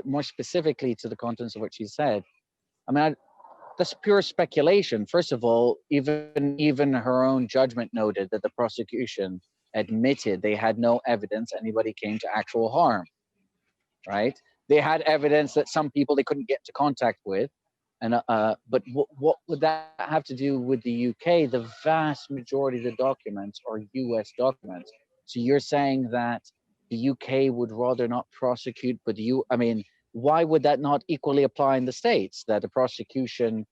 more specifically to the contents of what she said, I mean, that's pure speculation. First of all, even her own judgment noted that the prosecution admitted they had no evidence anybody came to actual harm, right? They had evidence that some people they couldn't get into contact with, and but what would that have to do with the UK? The vast majority of the documents are US documents. So you're saying that the UK would rather not prosecute, but I mean, why would that not equally apply in the States? That a prosecution,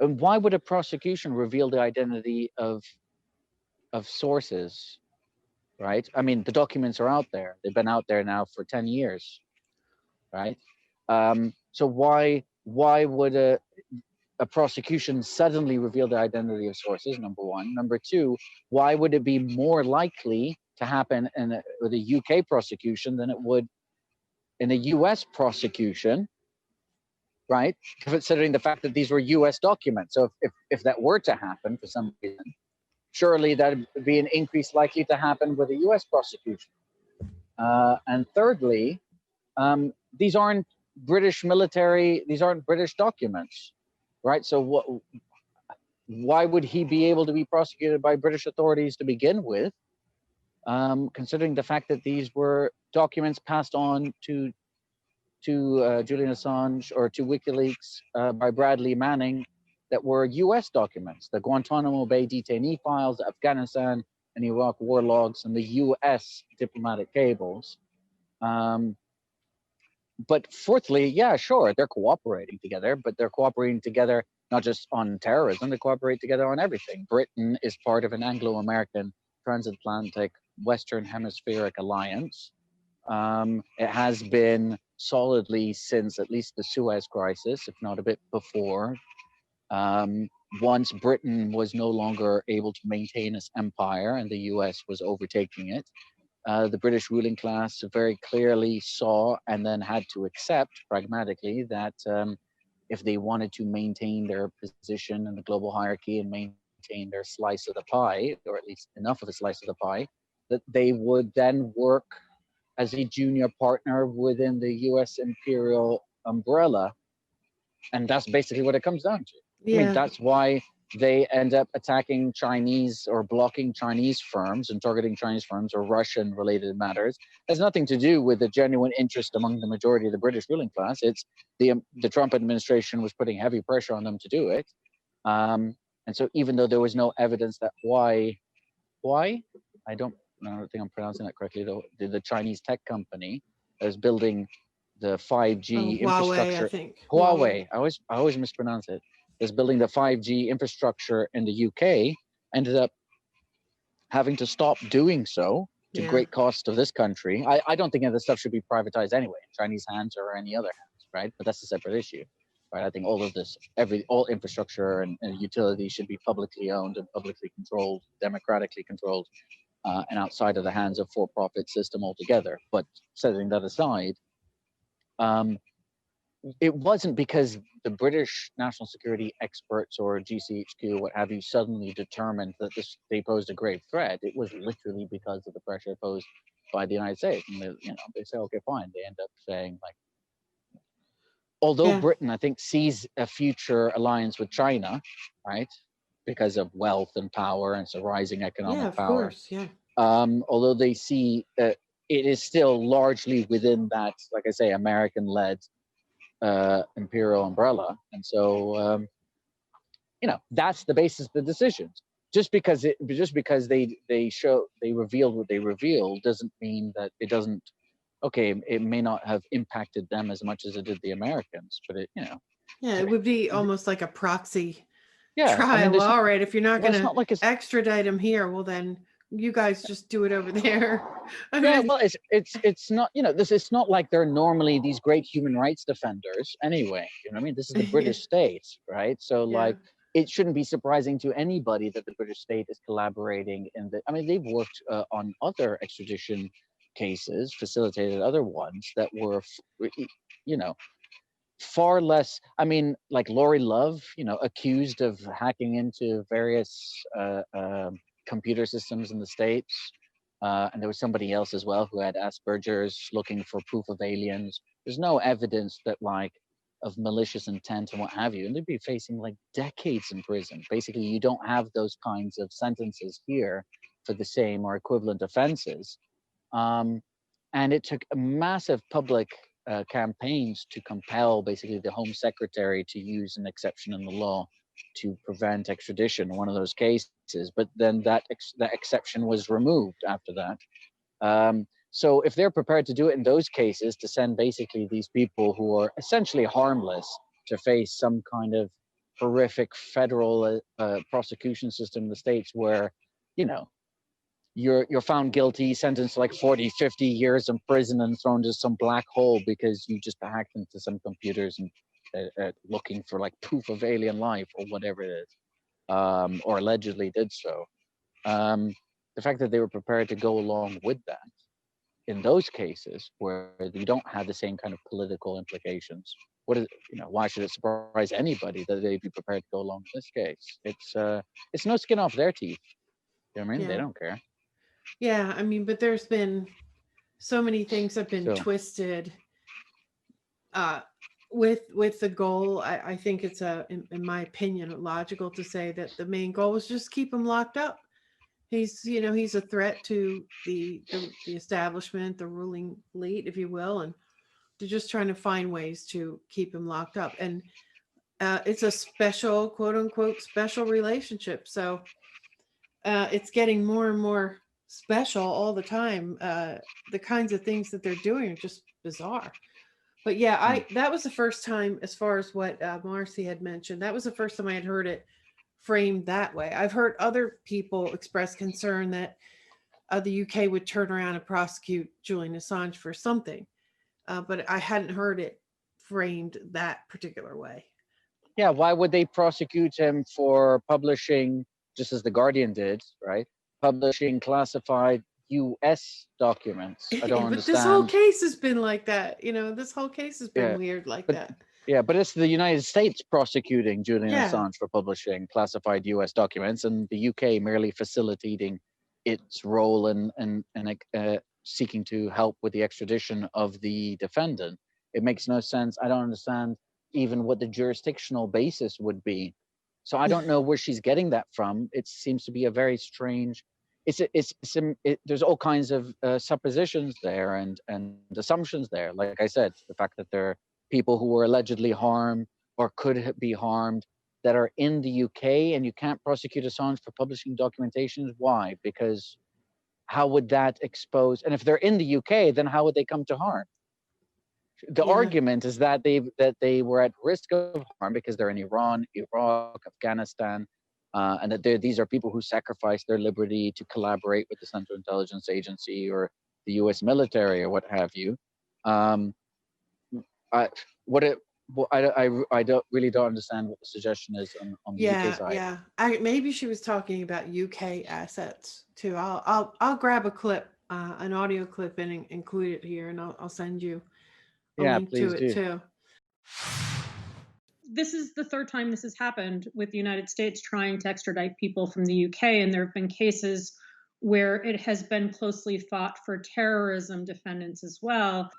and why would a prosecution reveal the identity of sources, right? I mean, the documents are out there. They've been out there now for 10 years, right? So why would a prosecution suddenly reveal the identity of sources? Number one. Number two, why would it be more likely to happen with a UK prosecution than it would in a US prosecution, right? Considering the fact that these were US documents. So if that were to happen for some reason, surely that would be an increase likely to happen with a US prosecution. And thirdly, these aren't these aren't British documents, right? So why would he be able to be prosecuted by British authorities to begin with, considering the fact that these were documents passed on to Julian Assange or to WikiLeaks by Bradley Manning that were US documents, the Guantanamo Bay detainee files, the Afghanistan and Iraq war logs, and the US diplomatic cables. But fourthly, yeah, sure, they're cooperating together, but they're cooperating together not just on terrorism, they cooperate together on everything. Britain is part of an Anglo-American transatlantic Western Hemispheric alliance. It has been solidly since at least the Suez Crisis, if not a bit before. Once Britain was no longer able to maintain its empire and the US was overtaking it, the British ruling class very clearly saw and then had to accept pragmatically that if they wanted to maintain their position in the global hierarchy and maintain their slice of the pie, or at least enough of a slice of the pie, that they would then work as a junior partner within the US imperial umbrella. And that's basically what it comes down to. Yeah. I mean, that's why they end up attacking Chinese or blocking Chinese firms and targeting Chinese firms or Russian related matters. It has nothing to do with the genuine interest among the majority of the British ruling class. It's the Trump administration was putting heavy pressure on them to do it. And so even though there was no evidence that I don't think I'm pronouncing that correctly, though, the Chinese tech company that is building the 5G infrastructure. Huawei, I think. Huawei. I always mispronounce it. Is building the 5G infrastructure in the UK, ended up having to stop doing so to great cost of this country. I don't think any of this stuff should be privatized anyway, in Chinese hands or any other hands, right? But that's a separate issue, right? I think all of this, all infrastructure and utilities should be publicly owned and publicly controlled, democratically controlled, and outside of the hands of for-profit system altogether. But setting that aside, it wasn't because the British national security experts or GCHQ, what have you, suddenly determined that they posed a grave threat. It was literally because of the pressure posed by the United States. And they say, okay, fine. They end up saying, like, although Britain, I think, sees a future alliance with China, right, because of wealth and power and so rising economic power. Course, yeah. Although they see it is still largely within that, like I say, American-led imperial umbrella, and so that's the basis of the decisions. Just because they revealed what they revealed doesn't mean that it doesn't. Okay, it may not have impacted them as much as it did the Americans, but it would be almost like a proxy trial. I mean, all right, if you're not going to extradite him here, well then you guys just do it over there. Well, it's not, it's not like they're normally these great human rights defenders anyway. You know what I mean? This is the British state, right? So like, it shouldn't be surprising to anybody that the British state is collaborating they've worked on other extradition cases, facilitated other ones that were, far less. I mean, like Lori Love, accused of hacking into various computer systems in the States. And there was somebody else as well who had Asperger's looking for proof of aliens. There's no evidence that of malicious intent and what have you. And they'd be facing decades in prison. Basically, you don't have those kinds of sentences here for the same or equivalent offenses. And it took a massive public campaigns to compel basically the Home Secretary to use an exception in the law to prevent extradition in one of those cases, but then that exception was removed after that. So if they're prepared to do it in those cases, to send basically these people who are essentially harmless to face some kind of horrific federal prosecution system in the States where, you're found guilty, sentenced to like 40, 50 years in prison and thrown to some black hole because you just hacked into some computers and looking for like proof of alien life or whatever it is, or allegedly did so. The fact that they were prepared to go along with that in those cases where you don't have the same kind of political implications, why should it surprise anybody that they'd be prepared to go along in this case? It's no skin off their teeth. You know what I mean? They Yeah. don't care. Yeah, I mean, but there's been so many things have been So, twisted with the goal. I think it's in my opinion, logical to say that the main goal was just keep him locked up. He's a threat to the establishment, the ruling elite, if you will, and they're just trying to find ways to keep him locked up. And it's a special, quote unquote, special relationship. So it's getting more and more special all the time. The kinds of things that they're doing are just bizarre. But yeah, that was the first time, as far as what Marcy had mentioned, that was the first time I had heard it framed that way. I've heard other people express concern that the UK would turn around and prosecute Julian Assange for something, but I hadn't heard it framed that particular way. yeah, why would they prosecute him for publishing, just as the Guardian did, right? Publishing classified US documents. I don't But understand. this whole case has been like that. This whole case has been Yeah, weird like but that. yeah, but it's the United States prosecuting Julian Yeah. Assange for publishing classified US documents, and the UK merely facilitating its role in seeking to help with the extradition of the defendant. It makes no sense. I don't understand even what the jurisdictional basis would be. So I don't know where she's getting that from. It seems to be a very strange. There's all kinds of suppositions there and assumptions there. Like I said, the fact that there are people who were allegedly harmed or could be harmed that are in the UK, and you can't prosecute Assange for publishing documentation. Why? Because how would that expose? And if they're in the UK, then how would they come to harm? The argument is that they were at risk of harm because they're in Iran, Iraq, Afghanistan, and that these are people who sacrificed their liberty to collaborate with the Central Intelligence Agency or the U.S. military or what have you. I don't understand what the suggestion is on the UK side. Yeah. Maybe she was talking about UK assets too. I'll grab a clip, an audio clip, and include it here, and I'll send you a link to it too. This is the third time this has happened with the United States trying to extradite people from the UK, and there have been cases where it has been closely fought for terrorism defendants as well.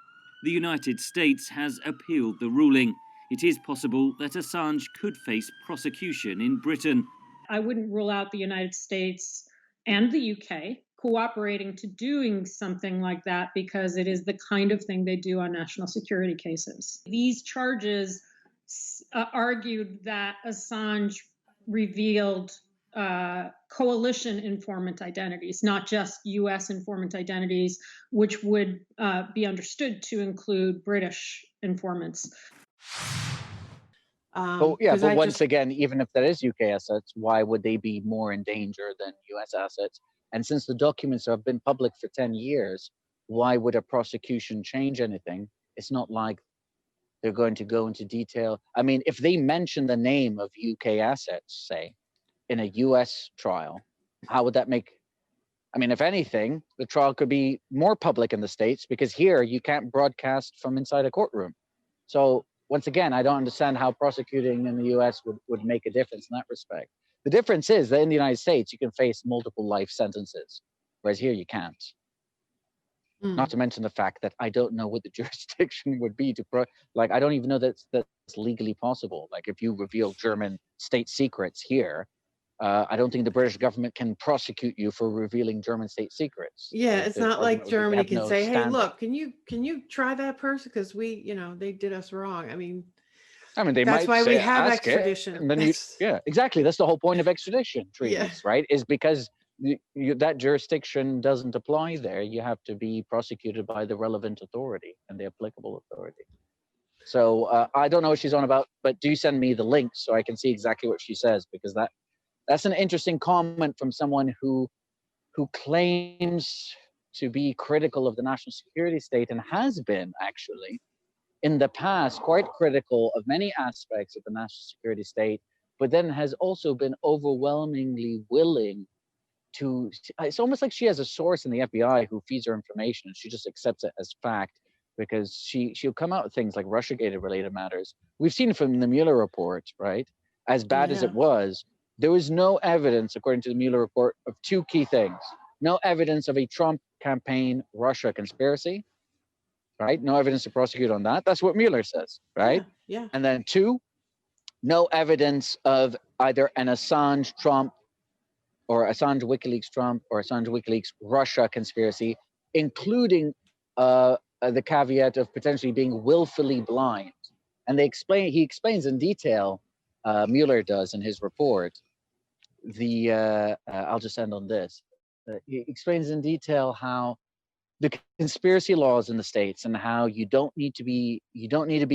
The United States has appealed the ruling. It is possible that Assange could face prosecution in Britain. I wouldn't rule out the United States and the UK cooperating to doing something like that, because it is the kind of thing they do on national security cases. These charges argued that Assange revealed coalition informant identities, not just US informant identities, which would be understood to include British informants. But once again, even if that is UK assets, why would they be more in danger than US assets? And since the documents have been public for 10 years, why would a prosecution change anything? It's not like they're going to go into detail. I mean, if they mention the name of UK assets, say, in a US trial, how would that make? I mean, if anything, the trial could be more public in the States, because here you can't broadcast from inside a courtroom. So once again, I don't understand how prosecuting in the US would make a difference in that respect. The difference is that in the United States, you can face multiple life sentences, whereas here you can't. Not to mention the fact that I don't know what the jurisdiction would be I don't even know that's legally possible. Like, if you reveal German state secrets here, I don't think the British government can prosecute you for revealing German state secrets. Yeah, it's not like Germany can say, "Hey, look, can you try that person, because they did us wrong." I mean, they that's might why we have ask extradition. It, and then exactly. That's the whole point of extradition treaties, right? Is because that jurisdiction doesn't apply there. You have to be prosecuted by the relevant authority and the applicable authority. So I don't know what she's on about, but do send me the link so I can see exactly what she says, because that's an interesting comment from someone who who claims to be critical of the national security state and has been actually in the past quite critical of many aspects of the national security state, but then has also been overwhelmingly willing to, it's almost like she has a source in the FBI who feeds her information and she just accepts it as fact because she'll come out with things like Russiagate related matters. We've seen from the Mueller report, right? As bad as it was, there was no evidence, according to the Mueller report, of two key things. No evidence of a Trump campaign Russia conspiracy, right? No evidence to prosecute on that. That's what Mueller says, right? Yeah. And then two, no evidence of either an Assange Trump or Assange WikiLeaks Trump or Assange WikiLeaks Russia conspiracy, including the caveat of potentially being willfully blind. And he explains in detail, Mueller does in his report, I'll just end on this. He explains in detail how the conspiracy laws in the States and how you don't need to be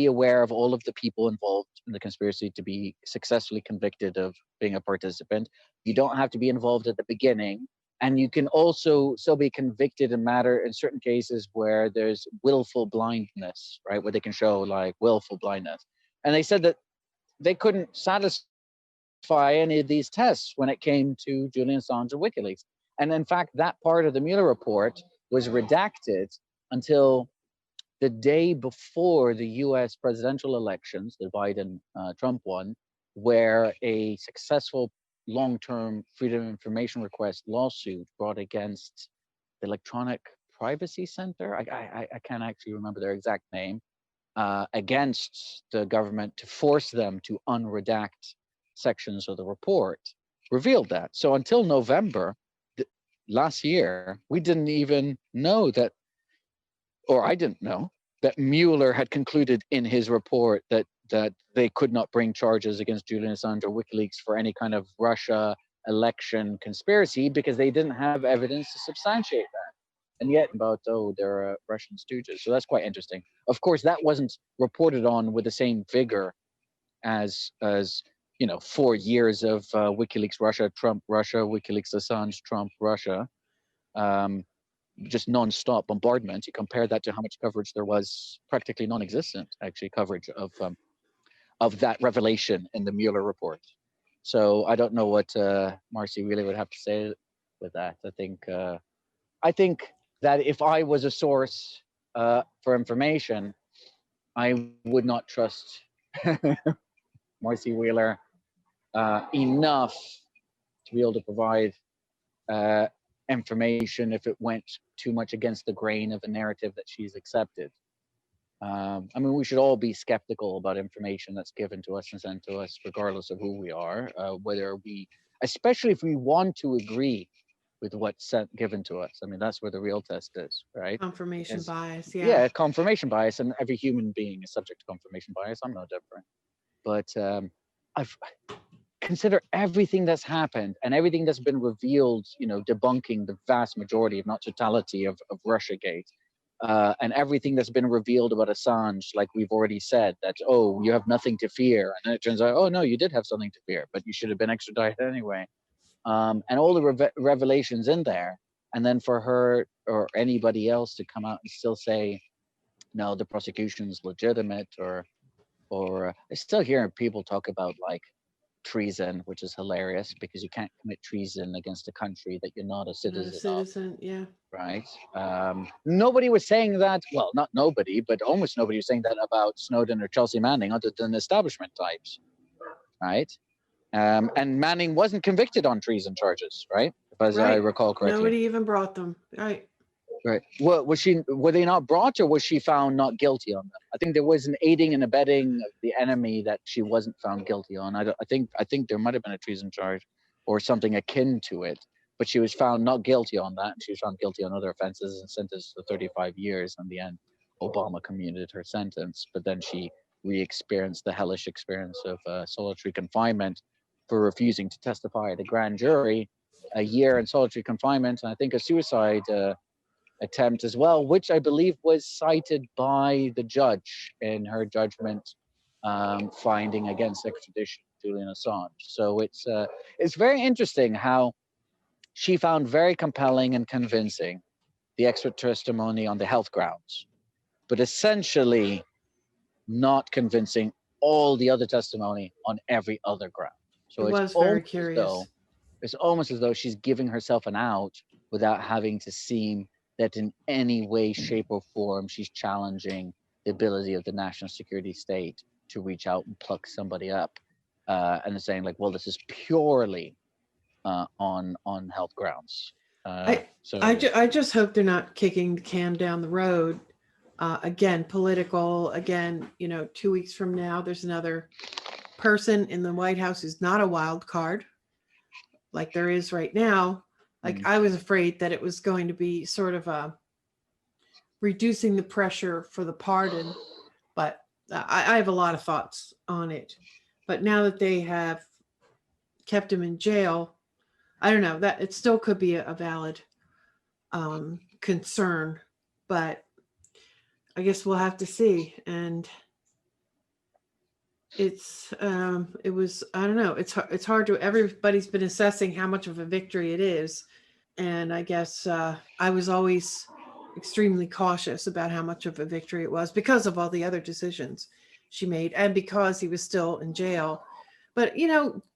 aware of all of the people involved in the conspiracy to be successfully convicted of being a participant. You don't have to be involved at the beginning, and you can also still be convicted in certain cases where there's willful blindness, right? Where they can show like willful blindness. And they said that they couldn't satisfy any of these tests when it came to Julian Assange and WikiLeaks. And in fact, that part of the Mueller report was redacted until the day before the US presidential elections, the Biden-Trump one, where a successful long-term Freedom of Information Request lawsuit brought against the Electronic Privacy Center, I can't actually remember their exact name, against the government to force them to unredact sections of the report, revealed that. So until November last year, we didn't even know that, or I didn't know, that Mueller had concluded in his report that they could not bring charges against Julian Assange or WikiLeaks for any kind of Russia election conspiracy because they didn't have evidence to substantiate that. And yet about, they're Russian stooges. So that's quite interesting. Of course, that wasn't reported on with the same vigor as 4 years of WikiLeaks Russia, Trump Russia, WikiLeaks Assange, Trump Russia. Just non-stop bombardment. You compare that to how much coverage there was, practically non-existent actually coverage of that revelation in the Mueller report. So I don't know what Marcy really would have to say with that. I think that if I was a source for information, I would not trust Marcy Wheeler enough to be able to provide information if it went too much against the grain of a narrative that she's accepted. We should all be skeptical about information that's given to us and sent to us, regardless of who we are, especially if we want to agree with what's given to us. That's where the real test is, right? Confirmation bias, Yeah, confirmation bias, and every human being is subject to confirmation bias. I'm no different. But I've consider everything that's happened and everything that's been revealed, debunking the vast majority, if not totality, of Russiagate, and everything that's been revealed about Assange, like we've already said, that, you have nothing to fear. And then it turns out, no, you did have something to fear, but you should have been extradited anyway. And all the revelations in there. And then for her or anybody else to come out and still say, no, the prosecution's legitimate, or I still hear people talk about like treason, which is hilarious because you can't commit treason against a country that you're not a citizen of. Right? Nobody was saying that. Well, not nobody, but almost nobody was saying that about Snowden or Chelsea Manning, other than establishment types, right? And Manning wasn't convicted on treason charges, right? As I recall correctly. Nobody even brought them. Right. Right. Well, were they not brought, or was she found not guilty on them? I think there was an aiding and abetting of the enemy that she wasn't found guilty on. I think there might have been a treason charge or something akin to it, but she was found not guilty on that. And she was found guilty on other offenses and sentenced to 35 years. In the end, Obama commuted her sentence, but then she re-experienced the hellish experience of solitary confinement for refusing to testify at a grand jury, a year in solitary confinement, and I think a suicide attempt as well, which I believe was cited by the judge in her judgment finding against extradition Julian Assange. So it's very interesting how she found very compelling and convincing the expert testimony on the health grounds, but essentially not convincing all the other testimony on every other ground. So It was very curious. It's almost as though she's giving herself an out without having to seem that in any way, shape, or form she's challenging the ability of the national security state to reach out and pluck somebody up, and saying like, well, this is purely on health grounds. I just hope they're not kicking the can down the road. Again, political. Again, 2 weeks from now, there's another person in the White House who's not a wild card, like there is right now. Like I was afraid that it was going to be sort of reducing the pressure for the pardon, but I have a lot of thoughts on it. But now that they have kept him in jail, I don't know, that it still could be a valid concern, but I guess we'll have to see. And it was, I don't know, it's hard to, everybody's been assessing how much of a victory it is. And I guess I was always extremely cautious about how much of a victory it was because of all the other decisions she made and because he was still in jail. But,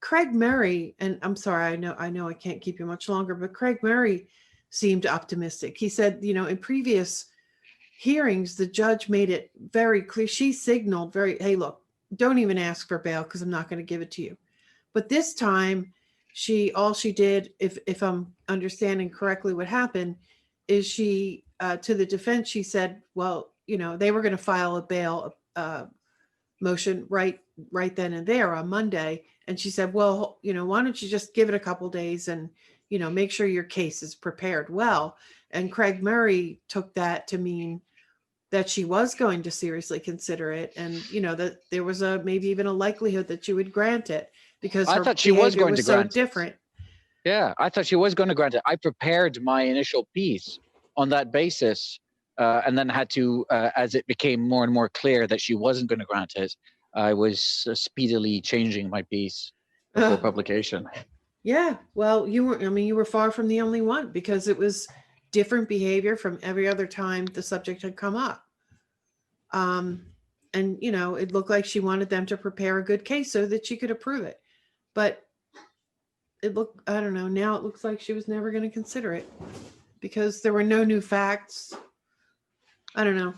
Craig Murray, and I'm sorry, I know I can't keep you much longer, but Craig Murray seemed optimistic. He said, in previous hearings, the judge made it very clear. She signaled hey, look, don't even ask for bail because I'm not going to give it to you. But this time, all she did, if I'm understanding correctly what happened, is she, to the defense, she said, well, they were going to file a bail motion right then and there on Monday. And she said, well, why don't you just give it a couple days and, make sure your case is prepared well. And Craig Murray took that to mean that she was going to seriously consider it. And, that there was maybe even a likelihood that she would grant it because I thought she was going to grant it. Different. Yeah, I thought she was going to grant it. I prepared my initial piece on that basis, and then had to, as it became more and more clear that she wasn't going to grant it, I was speedily changing my piece before publication. Yeah, well, you were far from the only one because it was different behavior from every other time the subject had come up. And, it looked like she wanted them to prepare a good case so that she could approve it. But I don't know, now it looks like she was never going to consider it because there were no new facts. I don't know.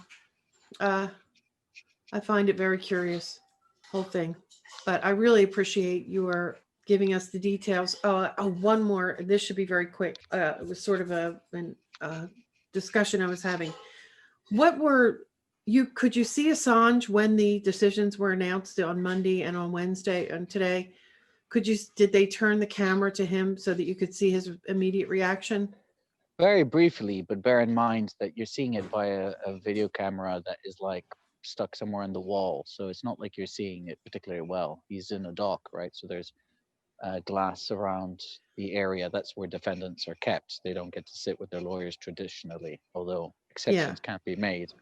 I find it very curious, whole thing. But I really appreciate your giving us the details. One more. This should be very quick. It was sort of a discussion I was having. Could you see Assange when the decisions were announced on Monday and on Wednesday and today? Did they turn the camera to him so that you could see his immediate reaction? Very briefly, but bear in mind that you're seeing it via a video camera that is like stuck somewhere in the wall. So it's not like you're seeing it particularly well. He's in a dock, right? So there's glass around the area. That's where defendants are kept. They don't get to sit with their lawyers traditionally, although exceptions can't be made.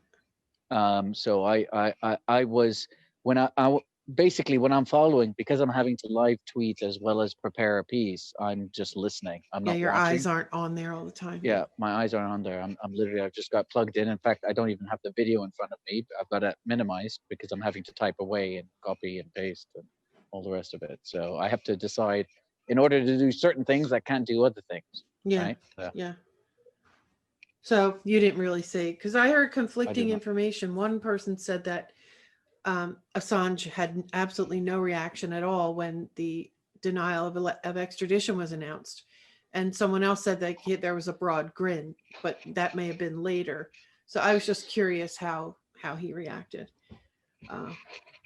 So I was, when I basically when I'm following, because I'm having to live tweet as well as prepare a piece, I'm just listening. I'm not your watching. eyes aren't on there all the time. Yeah, my eyes aren't on there. I'm literally, I've just got plugged in. In fact, I don't even have the video in front of me. I've got it minimized because I'm having to type away and copy and paste and all the rest of it. So I have to decide, in order to do certain things, I can't do other things. Yeah. Right? Yeah. So you didn't really see, because I heard conflicting information. One person said that Assange had absolutely no reaction at all when the denial of extradition was announced. And someone else said that there was a broad grin, but that may have been later. So I was just curious how he reacted.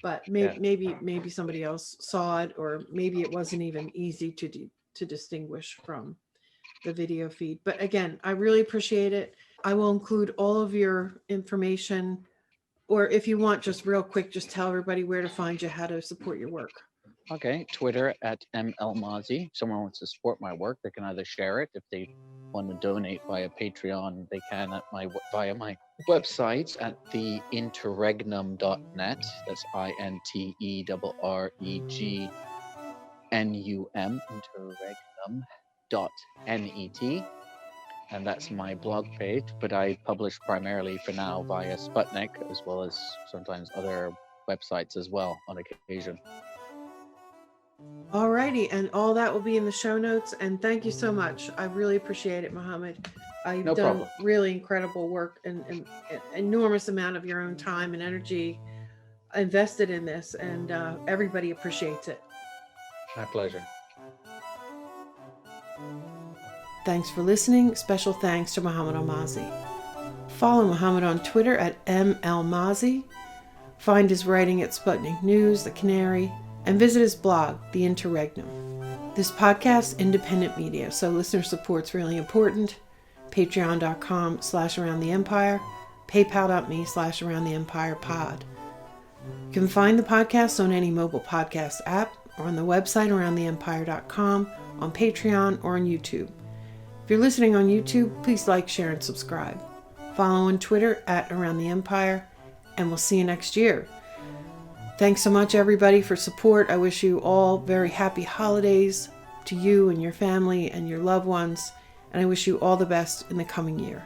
But maybe somebody else saw it, or maybe it wasn't even easy to distinguish from the video feed. But again, I really appreciate it. I will include all of your information, or if you want, just real quick, just tell everybody where to find you, how to support your work. Okay, Twitter at Elmaazi. If someone wants to support my work, they can either share it. If they want to donate via Patreon, they can via my website at theinterregnum.net. That's INTERREGNUM, interregnum. and that's my blog page, but I publish primarily for now via Sputnik, as well as sometimes other websites as well on occasion. Alrighty, and all that will be in the show notes. And thank you so much. I really appreciate it, Mohamed. You've No done problem. really incredible work and an enormous amount of your own time and energy invested in this, and everybody appreciates it. My pleasure. Thanks for listening. Special thanks to Mohamed Elmaazi. Follow Mohamed on Twitter at @melmazi. Find his writing at Sputnik News, The Canary, and visit his blog, The Interregnum. This podcast, independent media, so listener support's really important. Patreon.com/AroundTheEmpire, PayPal.me/AroundTheEmpirePod. You can find the podcast on any mobile podcast app or on the website AroundTheEmpire.com, on Patreon, or on YouTube. If you're listening on YouTube, please like, share, and subscribe. Follow on Twitter @AroundTheEmpire, and we'll see you next year. Thanks so much, everybody, for support. I wish you all very happy holidays to you and your family and your loved ones, and I wish you all the best in the coming year.